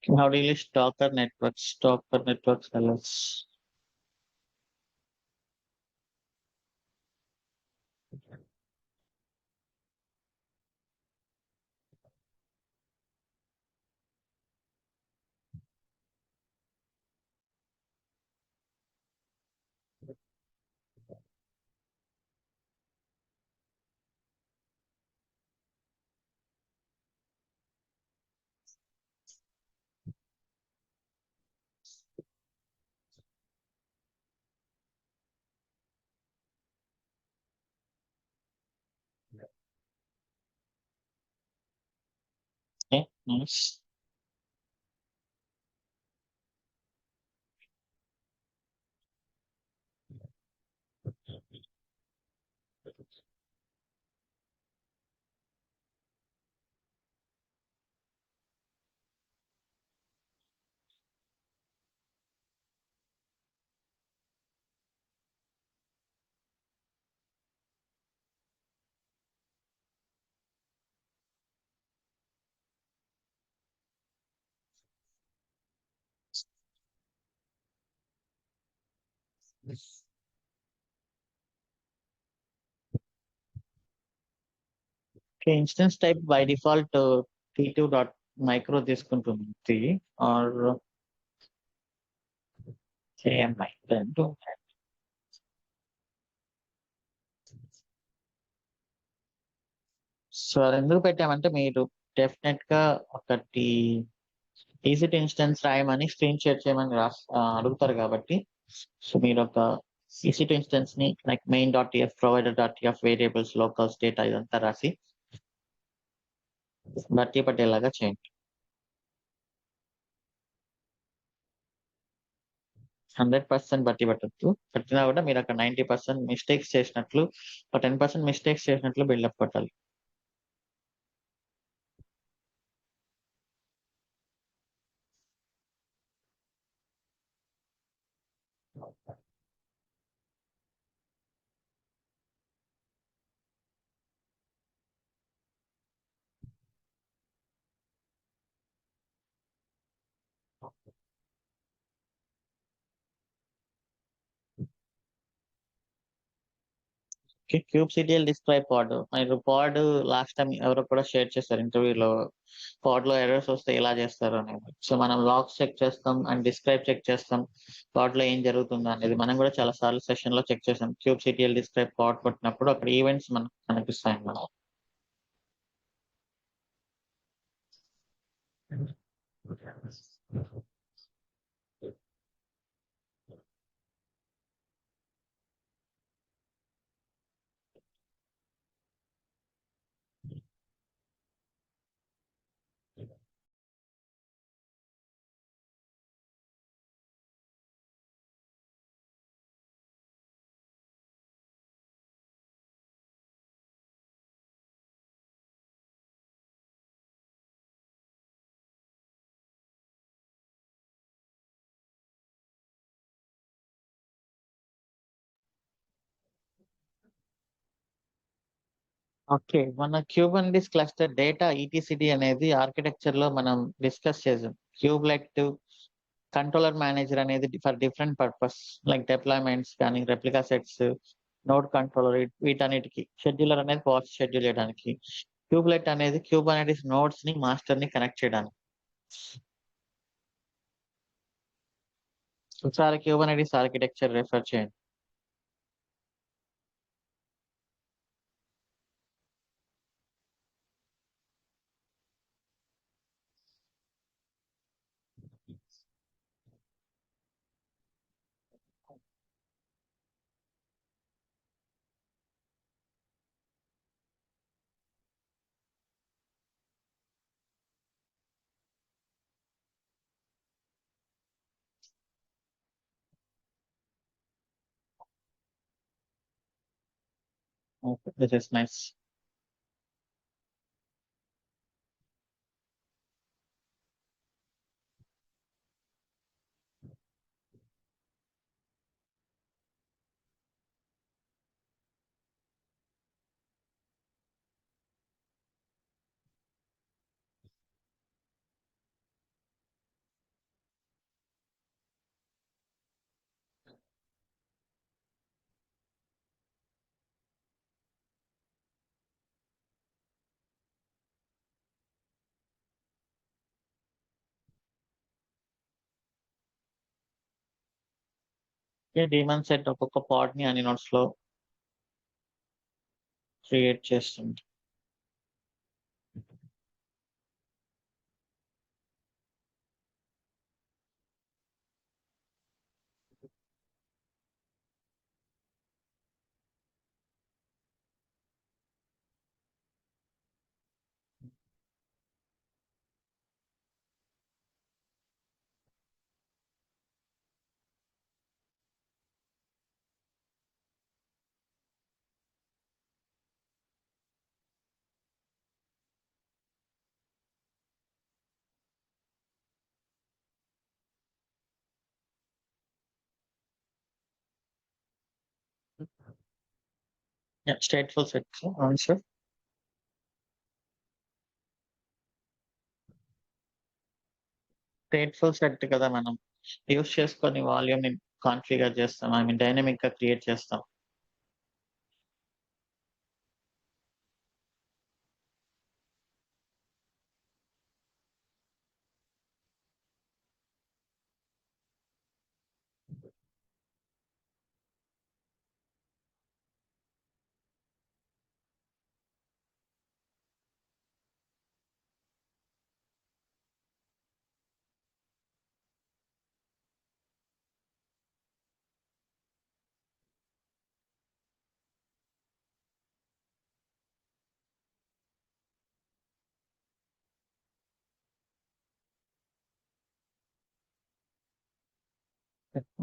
So how do you list Docker networks LS? Okay, nice. Okay, instance type by default t2 dot micro తీసుకుంటుంది or KMI. Then do that. So అది ఎందుకు పెట్టామంటే మీరు definite గా ఒకటి is it instance రాయమని screen share చేయమని అడుగుతారు కాబట్టి సో మీరు ఒక ఈజిట్ ఇన్స్టెన్స్ ని like main dot TF provider dot TF variables locals data ఇదంతా రాసి బట్టి పట్టేలాగా చేయండి. 100% బట్టి పట్టద్దు, పట్టినా కూడా మీరు అక్కడ 90% మిస్టేక్స్ చేసినట్లు, ఒక 10% మిస్టేక్స్ చేసినట్లు బిల్డప్ కొట్టాలి. క్యూబ్ సిటిఎల్ డిస్క్రైబ్ పాడ్, మీరు పాడ్ లాస్ట్ టైం ఎవరో కూడా షేర్ చేస్తారు ఇంటర్వ్యూలో, పాడ్ లో ఎర్రర్స్ వస్తే ఎలా చేస్తారు అనేది. సో మనం లాగ్స్ చెక్ చేస్తాం అండ్ డిస్క్రైబ్ చెక్ చేస్తాం, పాడ్ లో ఏం జరుగుతుందో అనేది మనం కూడా చాలా సార్లు సెషన్ లో చెక్ చేసాం. క్యూబ్ సిటిఎల్ డిస్క్రైబ్ పాడ్ కొట్టినప్పుడు అక్కడ ఈవెంట్స్ మనకు కనిపిస్తాయి మనం. ఓకే, మన క్యూబర్నెటిస్ క్లస్టర్ డేటా ఈటీసీడీ అనేది ఆర్కిటెక్చర్ లో మనం డిస్కస్ చేసాం. క్యూబ్లెట్ కంట్రోలర్ మేనేజర్ అనేది for different purpose like deployments కానీ, రెప్లికా సెట్స్, నోడ్ కంట్రోలర్, వీటన్నిటికి షెడ్యూలర్ అనేది పాస్ట్ షెడ్యూల్ చేయడానికి, క్యూబ్లెట్ అనేది క్యూబర్నెటిస్ నోడ్స్ ని మాస్టర్ ని కనెక్ట్ చేయడానికి. ఒకసారి క్యూబర్నెటిస్ ఆర్కిటెక్చర్ రెఫర్ చేయండి. Okay, this is nice. Demon set ఒక్కొక్క పాడ్ ని అన్ని నోట్స్ లో క్రియేట్ చేస్తుంది. స్టేట్ఫుల్ సెట్స్ అవును సార్. స్టేట్ఫుల్ సెట్ కదా మనం యూస్ చేసుకొని వాల్యూమ్ ని కాన్ఫిగర్ చేస్తాం, ఐ మీన్ డైనమిక్ గా క్రియేట్ చేస్తాం.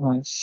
నైస్.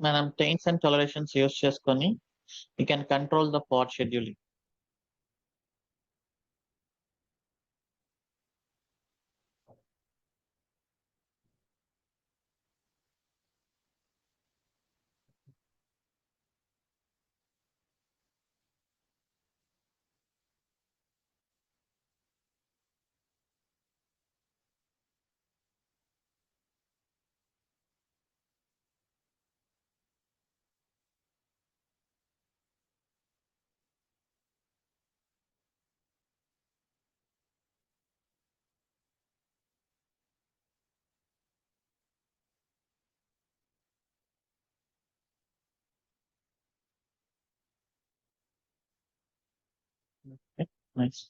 మనం టైమ్స్ అండ్ టాలరేషన్స్ యూస్ చేసుకొని you can control the pod scheduling. Nice.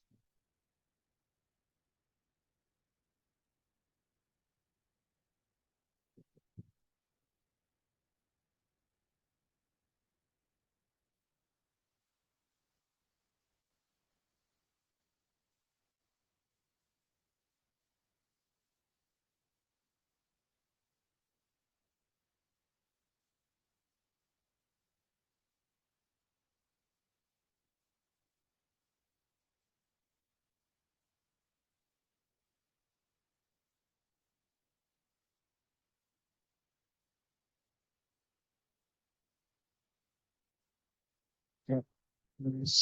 Nice.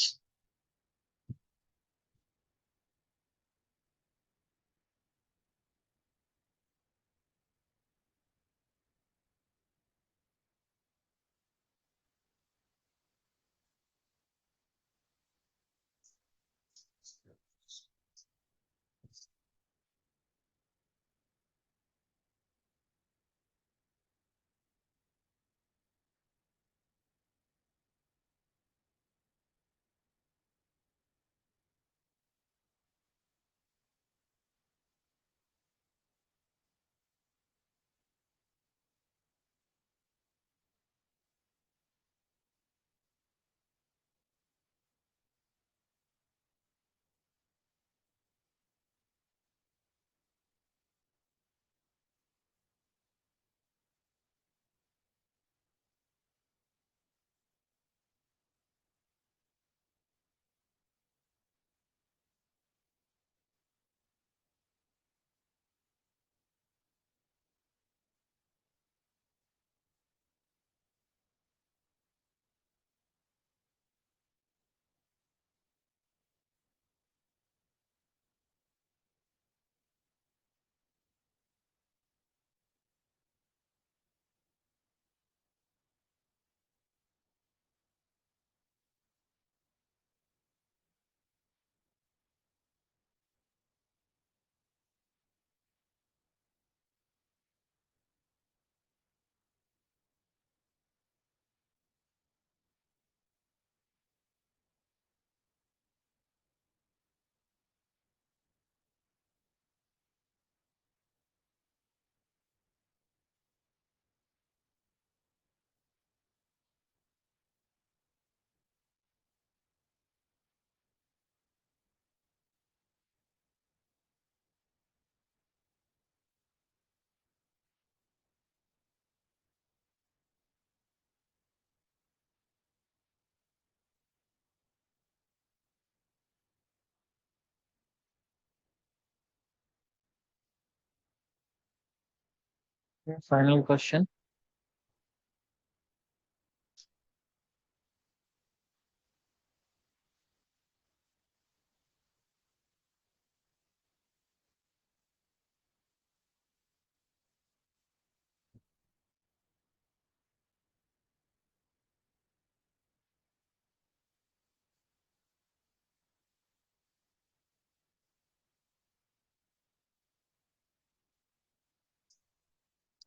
Final question.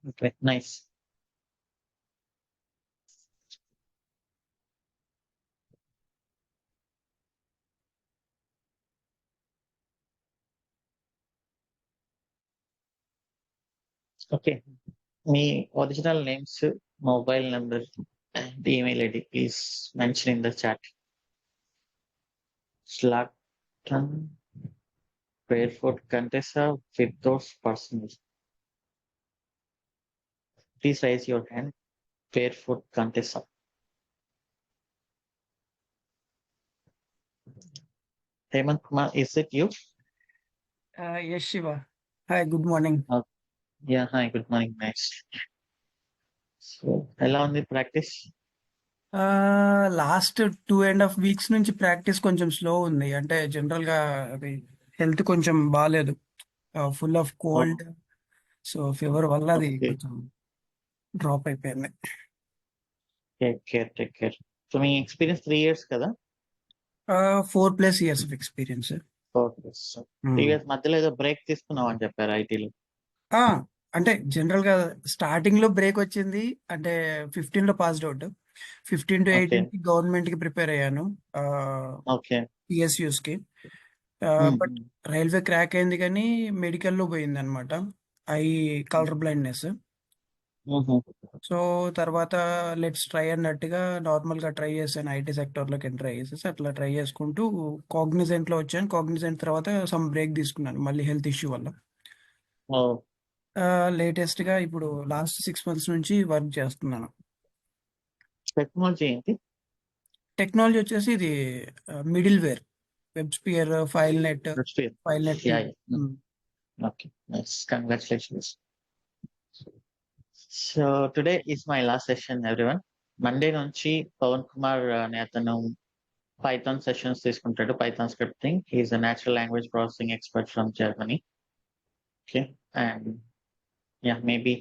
Okay, nice. Okay. మీ original names, mobile number and email ID please mention in the chat. స్లాటన్, Barefoot Contessa, Firdaus personal. Please raise your hand. Barefoot Contessa. Hemant Kumar, is it you? Yes, Shiva. Hi, good morning. Yeah, hi, good morning, nice. So, ఎలా ఉంది practice? Last 2.5 weeks నుంచి practice కొంచెం slow ఉంది. అంటే general గా అది health కొంచెం బాగాలేదు, full of cold. So fever వల్ల అది Okay. కొంచెం డ్రాప్ అయిపోయింది. Take care. సో మీ ఎక్స్పీరియన్స్ 3 years కదా? 4+ years of experience. 4 years. 3 years మధ్యలో ఏదో బ్రేక్ తీసుకున్నావు అని చెప్పారు ఐటీలో. అంటే జనరల్ గా స్టార్టింగ్ లో బ్రేక్ వచ్చింది. అంటే 15 లో పాస్డ్ అవుట్, 15 to 18 కి గవర్నమెంట్ కి ప్రిపేర్ అయ్యాను, ఓకే. పిఎస్యూస్ కి. బట్ రైల్వే క్రాక్ అయింది కానీ మెడికల్లో పోయింది అనమాట, ఐ కలర్ బ్లైండ్నెస్. సో తర్వాత లెట్స్ ట్రై అన్నట్టుగా నార్మల్ గా ట్రై చేశాను, ఐటీ సెక్టర్ లోకి ఎంటర్ అయ్యేసేసి అట్లా ట్రై చేసుకుంటూ కాగ్నిజెంట్ లో వచ్చాను. కాగ్నిజెంట్ తర్వాత సమ్ బ్రేక్ తీసుకున్నాను మళ్ళీ హెల్త్ ఇష్యూ వల్ల. లేటెస్ట్ గా ఇప్పుడు లాస్ట్ 6 months నుంచి వర్క్ చేస్తున్నాను. టెక్నాలజీ ఏంటి? టెక్నాలజీ వచ్చేసి ఇది middleware, WebSphere, FileNet. Okay, nice. Congratulations. So today is my last session, everyone. Monday నుంచి పవన్ కుమార్ అనే అతను పైథాన్ సెషన్స్ తీసుకుంటాడు, Python scripting. He is a natural language processing expert from Germany. Okay, and yeah, maybe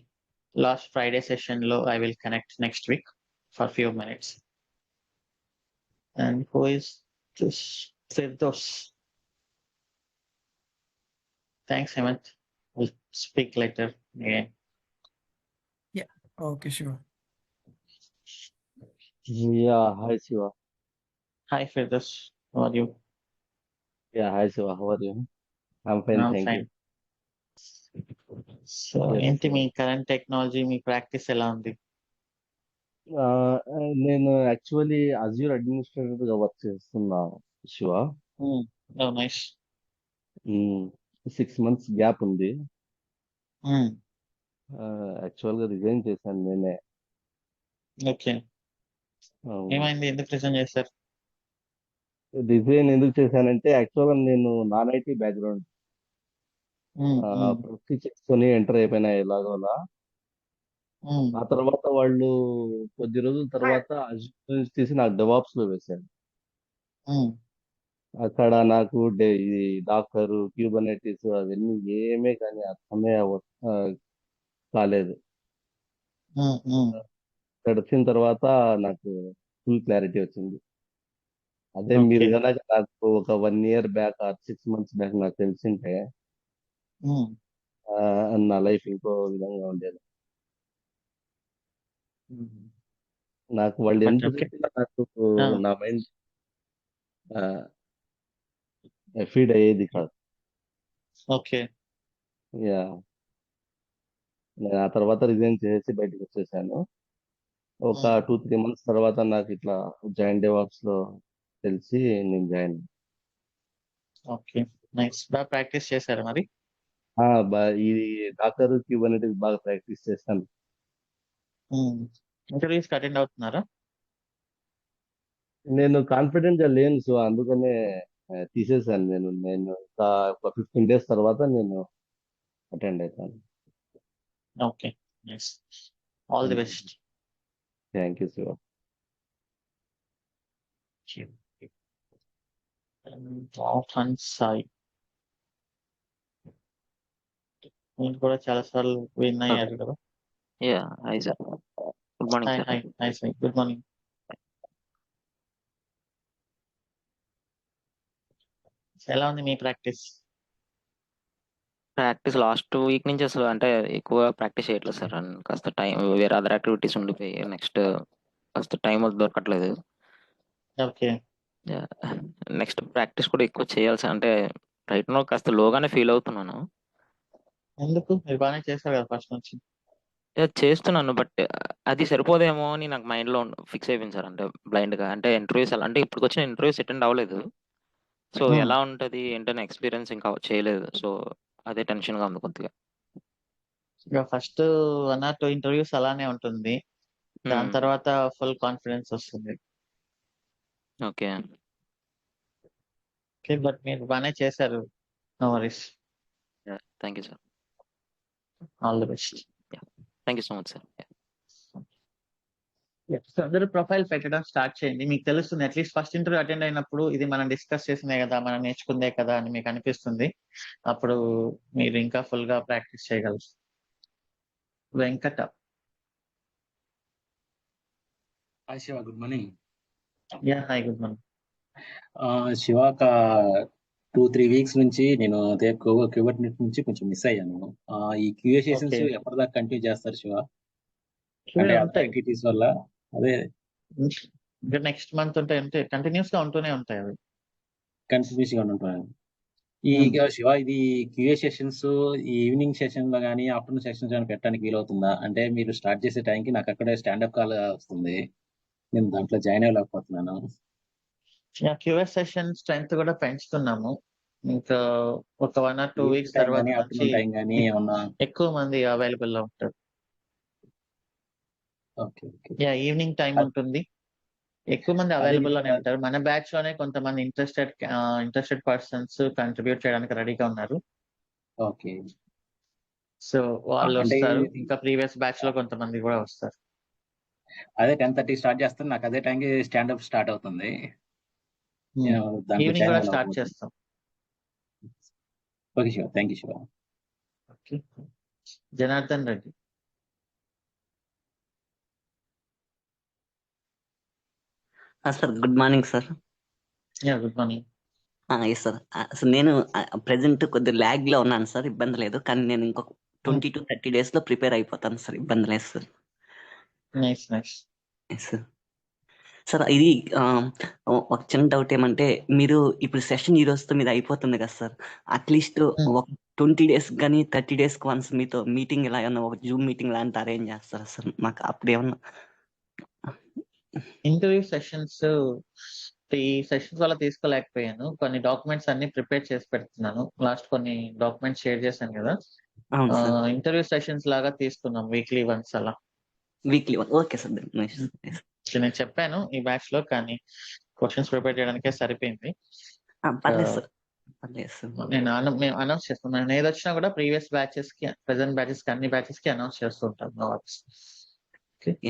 last Friday session లో I will connect next week for few minutes. And who is this? Firdaus. Thanks, Hemant. We'll speak later again. Okay, sure. Yeah, hi Shiva. Hi, Firdaus. How are you? Yeah, hi Shiva. How are you? I'm fine, I'm thank fine. you. So Yes, ఏంటి sir. మీ current technology, మీ practice ఎలా ఉంది? నేను actually Azure administrator గా work చేస్తున్నా Shiva. Nice. 6 months gap ఉంది. Actual గా resign చేశాను నేనే. ఓకే, ఏమైంది, ఎందుకు రిజైన్ చేశారు? రిజైన్ ఎందుకు చేశానంటే యాక్చువల్ గా నేను నాన్ ఐటీ బ్యాక్గ్రౌండ్ ప్రతి చేసుకొని ఎంటర్ అయిపోయినా ఎలాగోలా. ఆ తర్వాత వాళ్ళు కొద్ది రోజుల తర్వాత అజ్యూర్ నుంచి తీసి నాకు డెవాప్స్ లో వేశారు. అక్కడ నాకు ఇది డాక్టర్ క్యూబర్నెటిస్ అవన్నీ ఏమే కానీ అర్థమే కాలేదు. ఇక్కడ వచ్చిన తర్వాత నాకు ఫుల్ క్లారిటీ వచ్చింది. అదే మీరు Okay. కనుక నాకు ఒక 1 year back or 6 months back నాకు తెలిసింటే నా లైఫ్ ఇంకో విధంగా ఉండేది. నాకు వాళ్ళు But ఎంత okay. చెప్పినా నాకు నా మైండ్ ఫీడ్ అయ్యేది కాదు. ఓకే. యా, నేను ఆ తర్వాత రిజైన్ చేసి బయటకు వచ్చేసాను. ఒక 2-3 months తర్వాత నాకు ఇట్లా జాయిన్ డెవాప్స్ లో తెలిసి నేను జాయిన్. Okay, nice. బాగా ప్రాక్టీస్ చేశారు మరి? ఇది డాక్టర్ క్యూబర్నెటిస్ బాగా ప్రాక్టీస్ చేస్తాను. ఇంటర్వ్యూస్ అటెండ్ అవుతున్నారా? నేను కాన్ఫిడెంట్ గా లేను, సో అందుకనే తీసేసాను. నేను ఒక 15 days తర్వాత నేను అటెండ్ అవుతాను. Okay, nice. All the best. Thank you Shiva. Sai మీరు కూడా చాలా సార్లు విన్ అయ్యారు కదా. Yeah hi sir, good morning hi sir. Hi hi Sai, good morning. ఎలా ఉంది మీ ప్రాక్టీస్? ప్రాక్టీస్ లాస్ట్ వీక్ నుంచి అసలు అంటే ఎక్కువ ప్రాక్టీస్ చేయట్లేదు సార్. అండ్ కాస్త టైం వేరే అదర్ యాక్టివిటీస్ ఉండిపోయి నెక్స్ట్ కాస్త టైం దొరకట్లేదు. ఓకే. నెక్స్ట్ ప్రాక్టీస్ కూడా ఎక్కువ చేయాలి సార్. అంటే రైట్ నో కాస్త లోగానే ఫీల్ అవుతున్నాను. ఎందుకు? మీరు బాగానే చేశారు కదా ఫస్ట్ నుంచి. చేస్తున్నాను, బట్ అది సరిపోదేమో అని నాకు మైండ్లో ఫిక్స్ అయిపోయింది సార్. అంటే బ్లైండ్గా అంటే ఇంటర్వ్యూస్ అంటే ఇప్పుడు వచ్చిన ఇంటర్వ్యూస్ అటెండ్ అవ్వలేదు. సో ఎలా ఉంటుంది ఏంటనే ఎక్స్పీరియన్స్ ఇంకా చేయలేదు. సో అదే టెన్షన్గా ఉంది కొద్దిగా. ఇక ఫస్ట్ 1 or 2 ఇంటర్వ్యూస్ అలానే ఉంటుంది. దాని తర్వాత ఫుల్ కాన్ఫిడెన్స్ వస్తుంది. ఓకే. ఓకే, బట్ మీరు బాగానే చేశారు. No worries. Thank you sir. All the best. Thank you so much sir. అందరూ ప్రొఫైల్ పెట్టడం స్టార్ట్ చేయండి. మీకు తెలుస్తుంది అట్లీస్ట్ ఫస్ట్ ఇంటర్వ్యూ అటెండ్ అయినప్పుడు ఇది మనం డిస్కస్ చేసిందే కదా, మనం నేర్చుకుందే కదా అని మీకు అనిపిస్తుంది. అప్పుడు మీరు ఇంకా ఫుల్ గా ప్రాక్టీస్ చేయగలరు. Venkata. Hi Shiva, good morning. Yeah hi, good morning. Shiva, ఒక 2-3 వీక్స్ నుంచి నేను అదే క్యూబర్నెట్ నుంచి కొంచెం మిస్ అయ్యాను. ఈ క్యూఏ సెషన్స్ Okay. ఎప్పటిదాకా కంటిన్యూ చేస్తారు శివ? Sure, అంటే ఉంటాయి. యాక్టివిటీస్ వల్ల అదే ఇంకా నెక్స్ట్ మంత్ ఉంటాయి కంటిన్యూస్ గా ఉంటూనే ఉంటాయి అవి. కంటిన్యూస్ గా ఉంటాను. ఈ శివ, ఇది క్యూఏ సెషన్స్ ఈవినింగ్ సెషన్ లో కానీ ఆఫ్టర్నూన్ సెషన్స్ కానీ పెట్టడానికి వీలవుతుందా? అంటే మీరు స్టార్ట్ చేసే టైంకి నాకు అక్కడే స్టాండప్ కాల్ వస్తుంది, నేను దాంట్లో జాయిన్ అవ్వలేకపోతున్నాను. క్యూఎస్ సెషన్ స్ట్రెంత్ కూడా పెంచుతున్నాము. ఇంకా ఒక 1 or 2 వీక్స్ టైం తర్వాత కానీ నుంచి ఆఫ్టర్నూన్ టైం కానీ ఏమన్నా? ఎక్కువ మంది అవైలబుల్ లో ఉంటారు. Okay okay. Yeah, evening time ఉంటుంది. ఎక్కువ మంది అవైలబుల్ లోనే ఉంటారు. మన బ్యాచ్ లోనే కొంతమంది ఇంట్రెస్టెడ్ పర్సన్స్ కంట్రిబ్యూట్ చేయడానికి రెడీగా ఉన్నారు. ఓకే. సో వాళ్ళు అంటే వస్తారు. ఇంకా ప్రీవియస్ బ్యాచ్ లో కొంతమంది కూడా వస్తారు. అదే 10:30 స్టార్ట్ చేస్తాను, నాకు అదే టైంకి స్టాండప్ స్టార్ట్ అవుతుంది. నేను దాంట్లో ఈవినింగ్ జాయిన్ కూడా స్టార్ట్ అవ్వలేకపోతున్నాను. చేస్తాం. Okay Shiva, thank you Shiva. Okay. Janardhan Reddy. Sir good morning sir. Yeah, good morning. Yes sir. అసలు నేను ప్రెసెంట్ కొద్దిగా ల్యాగ్ లో ఉన్నాను సార్, ఇబ్బంది లేదు. కానీ నేను ఇంకొక 20 to 30 days లో ప్రిపేర్ అయిపోతాను సార్, ఇబ్బంది లేదు sir. Nice nice. Yes sir. Sir ఇది ఒక చిన్న డౌట్ ఏమంటే, మీరు ఇప్పుడు సెషన్ ఈ రోజుతో మీద అయిపోతుంది కదా సార్, అట్లీస్ట్ ఒక 20 days కానీ 30 days వన్స్ మీతో మీటింగ్ ఇలా ఏమన్నా ఒక జూమ్ మీటింగ్ లాంటి అరేంజ్ చేస్తారా సార్? మాకు అప్పుడు ఏమన్నా ఇంటర్వ్యూ సెషన్స్ 3 సెషన్స్ వల్ల తీసుకోలేకపోయాను. కొన్ని డాక్యుమెంట్స్ అన్ని ప్రిపేర్ చేసి పెడుతున్నాను. లాస్ట్ కొన్ని డాక్యుమెంట్స్ షేర్ చేశాను కదా, అవును సార్. ఇంటర్వ్యూ సెషన్స్ లాగా తీసుకున్నాం వీక్లీ వన్స్ అలా. Weekly okay sir. నేను చెప్పాను ఈ బ్యాచ్ లో, కానీ క్వశ్చన్స్ ప్రిపేర్ చేయడానికే సరిపోయింది. పర్లేదు సార్, పర్లేదు సార్. మేము అనౌన్స్ చేస్తాం. నేను ఏది వచ్చినా కూడా ప్రీవియస్ బ్యాచెస్ కి, ప్రెసెంట్ బ్యాచెస్ కి, అన్ని బ్యాచెస్ కి అనౌన్స్ చేస్తుంటాం.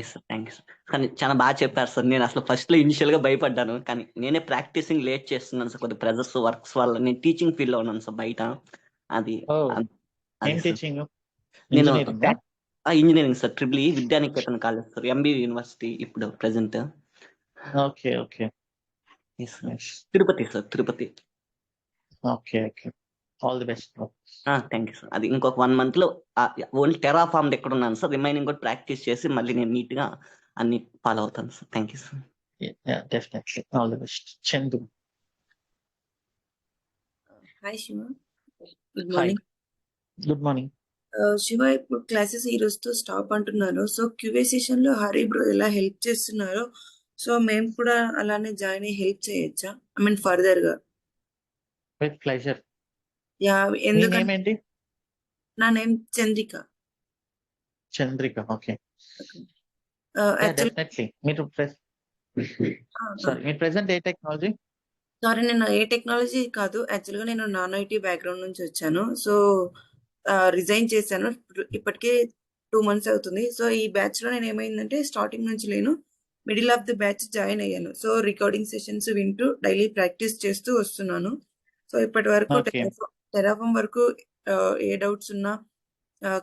Yes sir, thank you sir. కానీ చాలా బాగా చెప్పారు సార్. నేను అసలు ఫస్ట్ లో ఇనిషియల్ గా భయపడ్డాను, కానీ నేనే ప్రాక్టీసింగ్ లేట్ చేస్తున్నాను సార్. కొద్ది ప్రెజర్స్ వర్క్స్ వల్ల నేను టీచింగ్ ఫీల్డ్ లో ఉన్నాను సార్ బయట. అది ఏం టీచింగ్? నేను engineering sir, triple E Vidyanikethan college sir, MB university ఇప్పుడు present. Okay okay. Tirupati sir, Tirupati. Okay okay. All the best. Thank you sir. అది ఇంకొక 1 month లో ఓన్లీ టెరాఫార్మ్ ఎక్కడ ఉన్నాను సార్, రిమైనింగ్ కూడా ప్రాక్టీస్ చేసి మళ్ళీ నేను నీట్ గా అన్ని ఫాలో అవుతాను sir. Thank you sir. Definitely. All the best. Chandu. Hi Shiva, good morning. Good morning. Shiva, ఇప్పుడు క్లాసెస్ ఈ రోజుతో స్టాప్ అంటున్నారు. సో క్యూఏ సెషన్ లో హరి బ్రో ఎలా హెల్ప్ చేస్తున్నారో, సో మేము కూడా అలానే జాయిన్ అయ్యి హెల్ప్ చేయొచ్చా? ఐ మీన్ ఫర్దర్ గా. With pleasure. యా, మీ ఎందుకంటే నేమ్ ఏంటి? నా name Chandrika. Chandrika. Okay. Actual definitely. మీరు మీరు ప్రెసెంట్ ఏ టెక్నాలజీ? సారీ, నేను ఏ టెక్నాలజీ కాదు. యాక్చువల్గా నేను నాన్ ఐటీ బ్యాక్గ్రౌండ్ నుంచి వచ్చాను. సో రిజైన్ చేశాను. ఇప్పటికే 2 మంత్స్ అవుతుంది. సో, ఈ బ్యాచ్‌లో నేనేమైందంటే స్టార్టింగ్ నుంచి లేను. Middle of the batch join అయ్యాను. సో, రికార్డింగ్ సెషన్స్ వింటూ డైలీ ప్రాక్టీస్ చేస్తూ వస్తున్నాను. సో, ఇప్పటి వరకు ఓకే. టెరాఫామ్ వరకు ఏ డౌట్స్ ఉన్నా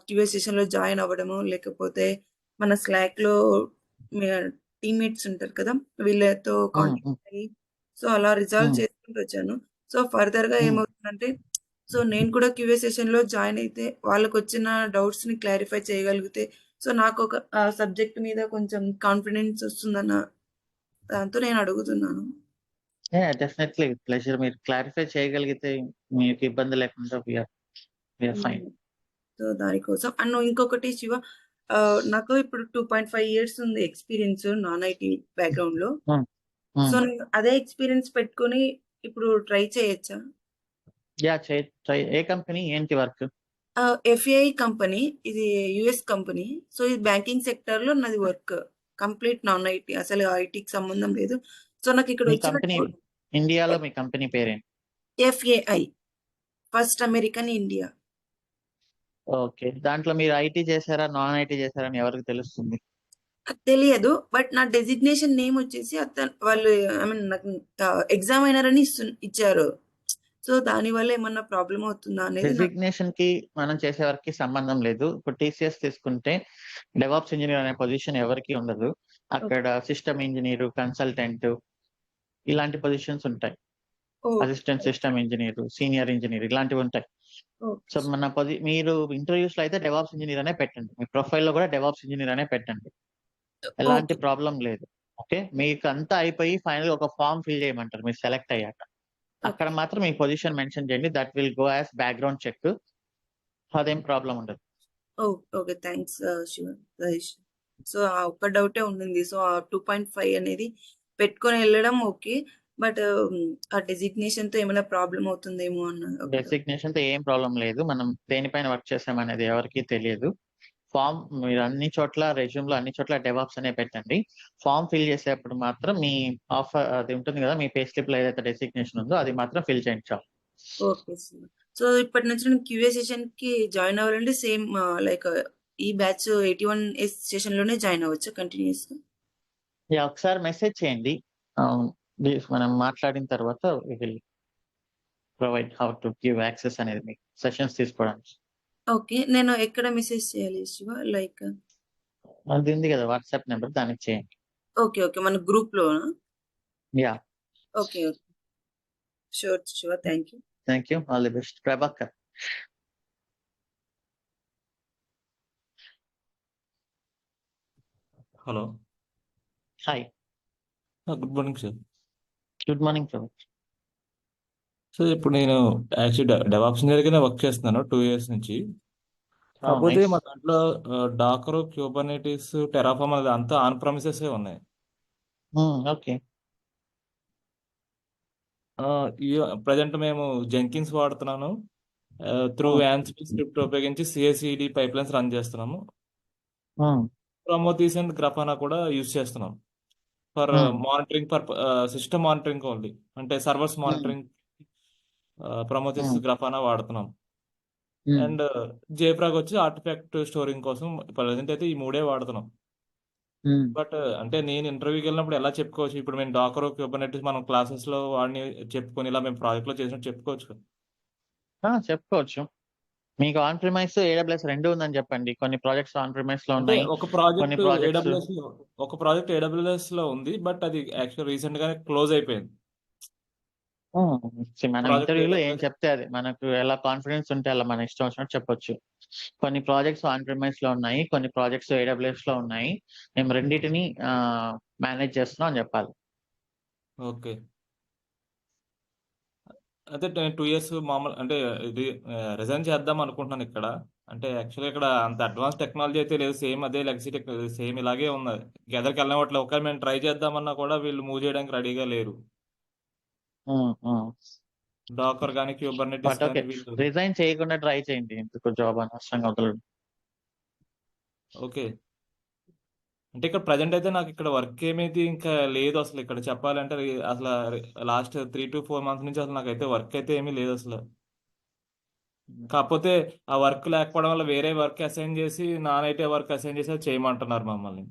క్యూఏ సెషన్‌లో జాయిన్ అవ్వడము, లేకపోతే మన స్లాక్‌లో మే టీమ్‌మేట్స్ ఉంటారు కదా! వీళ్ళతో కాంటాక్ట్ అయ్యి సో, అలా రిజాల్వ్ చేసుకుంటూ వచ్చాను. సో, ఫర్దర్‌గా ఏమవుతుందంటే సో, నేను కూడా క్యూఏ సెషన్‌లో జాయిన్ అయితే వాళ్ళకొచ్చిన డౌట్స్‌ని క్లారిఫై చేయగలిగితే సో, నాకొక సబ్జెక్ట్ మీద కొంచెం కాన్ఫిడెన్స్ వస్తుందన్న దాంతో నేను అడుగుతున్నాను. Definitely pleasure. మీరు క్లారిఫై చేయగలిగితే మీకు ఇబ్బంది లేకుండా వీఆర్ ఫైన్. సో, దానికోసం అండ్ ఇంకొకటి శివ నాకు ఇప్పుడు 2.5 ఇయర్స్ ఉంది ఎక్స్‌పీరియన్స్ నాన్ ఐటీ బ్యాక్‌గ్రౌండ్‌లో. సో, నేను అదే ఎక్స్‌పీరియన్స్ పెట్టుకొని ఇప్పుడు ట్రై చేయొచ్చా? ట్రై. ఏ కంపెనీ? ఏంటి వర్క్? ఎఫ్ఏఐ కంపెనీ. ఇది యూఎస్ కంపెనీ. సో, ఇది బ్యాంకింగ్ సెక్టార్‌లో నాది వర్క్. Complete non IT. అసలు ఐటీకి సంబంధం లేదు. సో, నాకిక్కడ మీ వచ్చిన కంపెనీ ఇండియాలో మీ కంపెనీ పేరేంటి? ఎఫ్ఏఐ ఫస్ట్ అమెరికన్ ఇండియా. ఓకే. దాంట్లో మీరు ఐటీ చేశారా? నాన్ ఐటీ చేశారా అని ఎవరికి తెలుస్తుంది? తెలియదు. బట్ నా డెసిగ్నేషన్ నేమ్ వచ్చేసి వాళ్ళు ఐ మీన్ నాకు ఎగ్జామినర్ అని ఇచ్చారు. సో, దానివల్ల ఏమన్నా ప్రాబ్లమ్ అవుతుందా అనేది నాకు డెసిగ్నేషన్‌కి మనం చేసే వర్క్‌కి సంబంధం లేదు. ఇప్పుడు టీసీఎస్ తీసుకుంటే డెవాప్స్ ఇంజినీర్ అనే పొజిషన్ ఎవరికీ ఉండదు. అక్కడ సిస్టమ్ ఇంజినీర్, కన్సల్టెంట్ ఇలాంటి పొజిషన్స్ ఉంటాయి. Assistant system engineer, senior engineer ఇలాంటివి ఉంటాయి. సో, మీరు ఇంటర్వ్యూస్‌లో అయితే డెవాప్స్ ఇంజినీర్ అనే పెట్టండి. మీ ప్రొఫైల్‌లో కూడా డెవాప్స్ ఇంజినీర్ అనే పెట్టండి. ఎలాంటి ఓకే. ప్రాబ్లమ్ లేదు. ఓకే. మీకు అంతా అయిపోయి ఫైనల్‌గా ఒక ఫార్మ్ ఫిల్ చేయమంటారు మీరు సెలెక్ట్ అయ్యాక. అక్కడ మాత్రం మీ పొజిషన్ మెన్షన్ చేయండి. That will go as background check. అదేం ప్రాబ్లమ్ ఉండదు. ఓకే. థాంక్స్ శివ సజెష్. సో, ఆ ఒక్క డౌటే ఉండింది. సో, ఆ 2.5 అనేది పెట్టుకొని ఎళ్ళడం ఓకే. బట్ ఆ డెసిగ్నేషన్‌తో ఏమైనా ప్రాబ్లమ్ అవుతుందేమో అన్న ఒక డౌట్. డెసిగ్నేషన్‌తో ఏం ప్రాబ్లమ్ లేదు. మనం దేనిపైన వర్క్ చేసామనేది ఎవరికీ తెలియదు. ఫార్మ్ మీరు అన్ని చోట్ల రెజ్యూమ్‌లో అన్ని చోట్ల డెవాప్స్ అనే పెట్టండి. ఫార్మ్ ఫిల్ చేసేప్పుడు మాత్రం మీ ఆఫర్ అది ఉంటుంది కదా! మీ పే స్లిప్‌లో ఏదైతే డెసిగ్నేషన్ ఉందో అది మాత్రం ఫిల్ చేయండి చాలు. Okay sir. సో, ఇప్పటి నుంచి నేను క్యూఏ సెషన్‌కి జాయిన్ అవ్వాలంటే సేమ్ లైక్ ఈ బ్యాచ్ 81 సెషన్‌లోనే జాయిన్ అవ్వచ్చా కంటిన్యూయస్‌గా? ఒకసారి మెసేజ్ చేయండి. మనం మాట్లాడిన తర్వాత we will provide how to give access అనేది మీకు సెషన్స్ తీసుకోవడానికి. ఓకే. నేను ఎక్కడ మెసేజ్ చేయాలి శివ? లైక్ అది ఉంది కదా! వాట్సాప్ నంబర్ దానికి చేయండి. ఓకే. మన గ్రూప్‌లోనా? Yeah! Okay. Sure Shiva. Thank you. Thank you. All the best. Prabhakar. Hello. Hi. Good morning sir. Good morning Prabhakar. Sir ఇప్పుడు నేను యాక్చువల్లీ డెవాప్స్ ఇంజనీర్‌గానే వర్క్ చేస్తున్నాను 2 ఇయర్స్ నుంచి. కాకపోతే నైస్. మా దాంట్లో డాకర్, క్యూబర్నెటిస్, టెరాఫార్మ్ అది అంతా ఆన్ ప్రెమిసెసే ఉన్నాయి. ఓకే. ఈ ప్రెజెంట్ మేము జెంకిన్స్ వాడుతున్నాను. త్రూ యాన్సిబుల్ స్క్రిప్ట్ ఉపయోగించి CI/CD పైప్లైన్స్ రన్ చేస్తున్నాము. ప్రొమోథీస్ అండ్ గ్రాఫానా కూడా యూజ్ చేస్తున్నాం for monitoring system monitoring only. అంటే సర్వర్స్ మానిటరింగ్ ప్రొమోథీస్, గ్రాఫానా వాడుతున్నాం. అండ్ జేఫ్రాగ్ వచ్చి ఆర్టిఫాక్ట్ స్టోరింగ్ కోసం ప్రజెంట్ అయితే ఈ 3 వాడుతున్నాం. బట్ అంటే నేను ఇంటర్వ్యూకి వెళ్ళినప్పుడు ఎలా చెప్పుకోవచ్చు? ఇప్పుడు మేము డాకర్, క్యూబర్నెటిస్ మనం క్లాసెస్‌లో వాడిని చెప్పుకొని ఇలా మేము ప్రాజెక్ట్‌లో చేసినట్టు చెప్పుకోవచ్చు కదా! చెప్పుకోవచ్చు. మీకు ఆన్ ప్రిమైస్, AWS 2 ఉందని చెప్పండి. కొన్ని ప్రాజెక్ట్స్ ఆన్ ప్రిమైస్‌లో అంటే ఉన్నాయి. కొన్ని ప్రాజెక్ట్స్ ఒక ప్రాజెక్ట్ AWSలో ఉంది. బట్ అది యాక్చువల్ రీసెంట్ గానే క్లోజ్ అయిపోయింది. మనం ప్రాజెక్ట్ ఇంటర్వ్యూలో ఏం AWS చెప్తే అది. మనకు ఎలా కాన్ఫిడెన్స్ ఉంటే అలా మన ఇష్టం వచ్చినట్టు చెప్పొచ్చు. కొన్ని ప్రాజెక్ట్స్ ఆన్ ప్రిమైస్‌లో ఉన్నాయి. కొన్ని ప్రాజెక్ట్స్ AWSలో ఉన్నాయి. మేము రెండిటిని మేనేజ్ చేస్తున్నాం అని చెప్పాలి. ఓకే. అయితే 2 ఇయర్స్ మామూలు అంటే ఇది రిజైన్ చేద్దాం అనుకుంటున్నాను ఇక్కడ. అంటే యాక్చువల్‌గా ఇక్కడ అంత అడ్వాన్స్ టెక్నాలజీ అయితే లేదు. సేమ్ అదే లెగసీ సేమ్ ఇలాగే ఉన్నది. ఎదరికి వెళ్ళనివ్వట్లేదు. ఒకవేళ మేము ట్రై చేద్దామన్నా కూడా వీళ్ళు మూవ్ చేయడానికి రెడీగా లేరు. డాకర్ గానీ, క్యూబర్నెటిస్ బట్ ఓకే. గానీ వీళ్ళు రిజైన్ చేయకుండా ట్రై చేయండి. ఎందుకు జాబ్ అనవసరంగా వదలడం. ఓకే. అంటే ఇక్కడ ప్రెజెంట్ అయితే నాకు ఇక్కడ వర్క్ ఏమైతే ఇంకా లేదు అసలు ఇక్కడ చెప్పాలంటే అసలు లాస్ట్ 3 to 4 మంత్స్ నుంచి అసలు నాకైతే వర్క్ అయితే ఏమీ లేదు అసలు. కాకపోతే ఆ వర్క్ లేకపోవడం వల్ల వేరే వర్క్ అసైన్ చేసి నాన్ ఐటీ వర్క్ అసైన్ చేసి అది చేయమంటున్నారు మమ్మల్ని.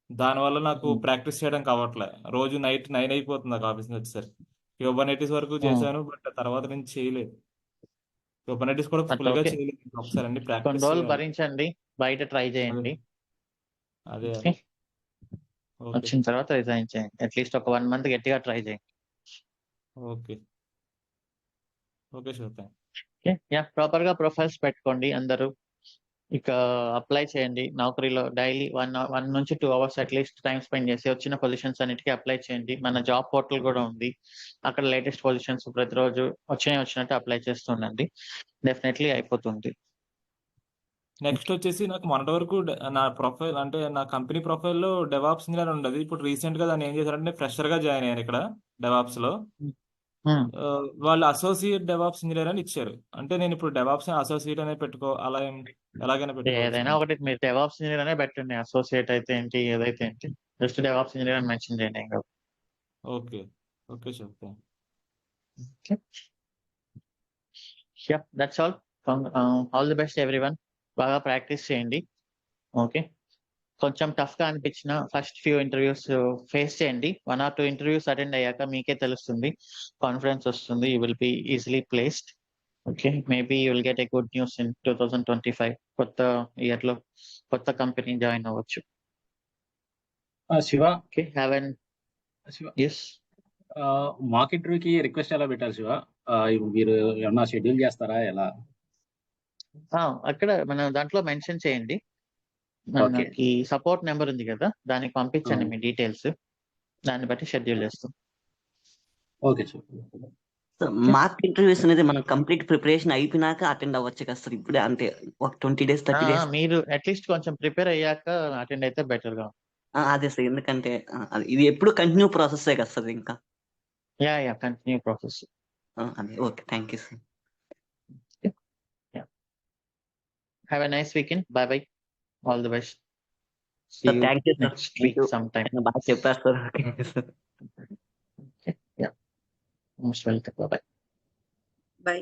దానివల్ల నాకు ప్రాక్టీస్ చేయడం కావట్లే. రోజు నైట్ 9 అయిపోతుంది నాకు ఆఫీస్ నుంచి వచ్చేసరికి. క్యూబర్నైటిస్ వరకు చేశాను, బట్ తర్వాత నుంచి చేయలేదు. క్యూబర్నైటిస్ కూడా అట్లా ఫుల్ గా ఓకే. చేయలేదు, ఒకసారి అన్ని కొన్ని ప్రాక్టీస్ రోజులు చేయాలి. భరించండి, బయట ట్రై చేయండి. అదే ఓకే, ఓకే వచ్చిన తర్వాత రిజైన్ చేయండి. అట్లీస్ట్ ఒక 1 మంత్ గట్టిగా ట్రై చేయండి. Okay okay sure thank. Okay, yeah, proper గా ప్రొఫైల్స్ పెట్టుకోండి అందరూ. ఇక అప్లై చేయండి నౌకరీలో. డైలీ 1 నుంచి 2 అవర్స్ అట్లీస్ట్ టైం స్పెండ్ చేసి వచ్చిన పొజిషన్స్ అన్నిటికీ అప్లై చేయండి. మన జాబ్ పోర్టల్ కూడా ఉంది, అక్కడ లేటెస్ట్ పొజిషన్స్ ప్రతిరోజు వచ్చినట్టు అప్లై చేస్తుండండి. డెఫినెట్లీ అయిపోతుంది. నెక్స్ట్ వచ్చేసి నాకు మొన్నటి వరకు నా ప్రొఫైల్ అంటే నా కంపెనీ ప్రొఫైల్లో డెవాప్స్ ఇంజనీర్ ఉండదు. ఇప్పుడు రీసెంట్ గా దాన్ని ఏం చేశారంటే ఫ్రెషర్ గా జాయిన్ అయ్యాను ఇక్కడ డెవాప్స్ లో. వాళ్ళు అసోసియేట్ డెవాప్స్ ఇంజనీర్ అని ఇచ్చారు. అంటే నేను ఇప్పుడు డెవాప్స్ అసోసియేట్ అనేది అలా ఎలాగైనా పెట్టుకోవచ్చు. ఏదైనా ఒకటి మీరు డెవాప్స్ ఇంజనీర్ అనే పెట్టండి. అసోసియేట్ అయితే ఏంటి, ఏదైతే ఏంటి, జస్ట్ డెవాప్స్ ఇంజనీర్ అని మెన్షన్ చేయండి. ఇంకా okay okay sure thank. Yeah, that's all the best everyone. బాగా ప్రాక్టీస్ చేయండి. ఓకే, కొంచెం టఫ్ గా అనిపించిన ఫస్ట్ ఫ్యూ ఇంటర్వ్యూస్ ఫేస్ చేయండి. 1 or 2 ఇంటర్వ్యూస్ అటెండ్ అయ్యాక మీకే తెలుస్తుంది, కాన్ఫిడెన్స్ వస్తుంది. You will be easily placed. Okay, maybe you will get a good news in 2025. కొత్త ఇయర్ లో కొత్త కంపెనీ జాయిన్ అవ్వచ్చు. Shiva okay, have an Shiva S. Mock ఇంటర్వ్యూకి రిక్వెస్ట్ ఎలా పెట్టాలి శివ? ఇప్పుడు మీరు ఏమన్నా షెడ్యూల్ చేస్తారా ఎలా? అక్కడ మన దాంట్లో మెన్షన్ చేయండి. ఓకే మనకి సపోర్ట్ నెంబర్ ఉంది కదా, దానికి పంపించండి మీ డీటెయిల్స్. దాన్ని బట్టి షెడ్యూల్ చేస్తాం. ఓకే శివ. మార్క్ ఇంటర్వ్యూస్ అనేది మనం కంప్లీట్ ప్రిపరేషన్ అయిపోయినాక అటెండ్ అవ్వచ్చు కదా సార్? ఇప్పుడే అంటే ఒక 20 days 30 days మీరు అట్లీస్ట్ కొంచెం ప్రిపేర్ అయ్యాక అటెండ్ అయితే బెటర్ గా. అదే సార్, ఎందుకంటే ఇది ఎప్పుడు కంటిన్యూ ప్రాసెస్ కదా సార్ ఇంకా. Yeah continue process. అదే okay, thank you sir. Have a nice weekend. Bye. All the best. Sir thank you sir, next week some time. బాగా చెప్పారు sir. Okay sir. Yeah, most welcome. Bye. By.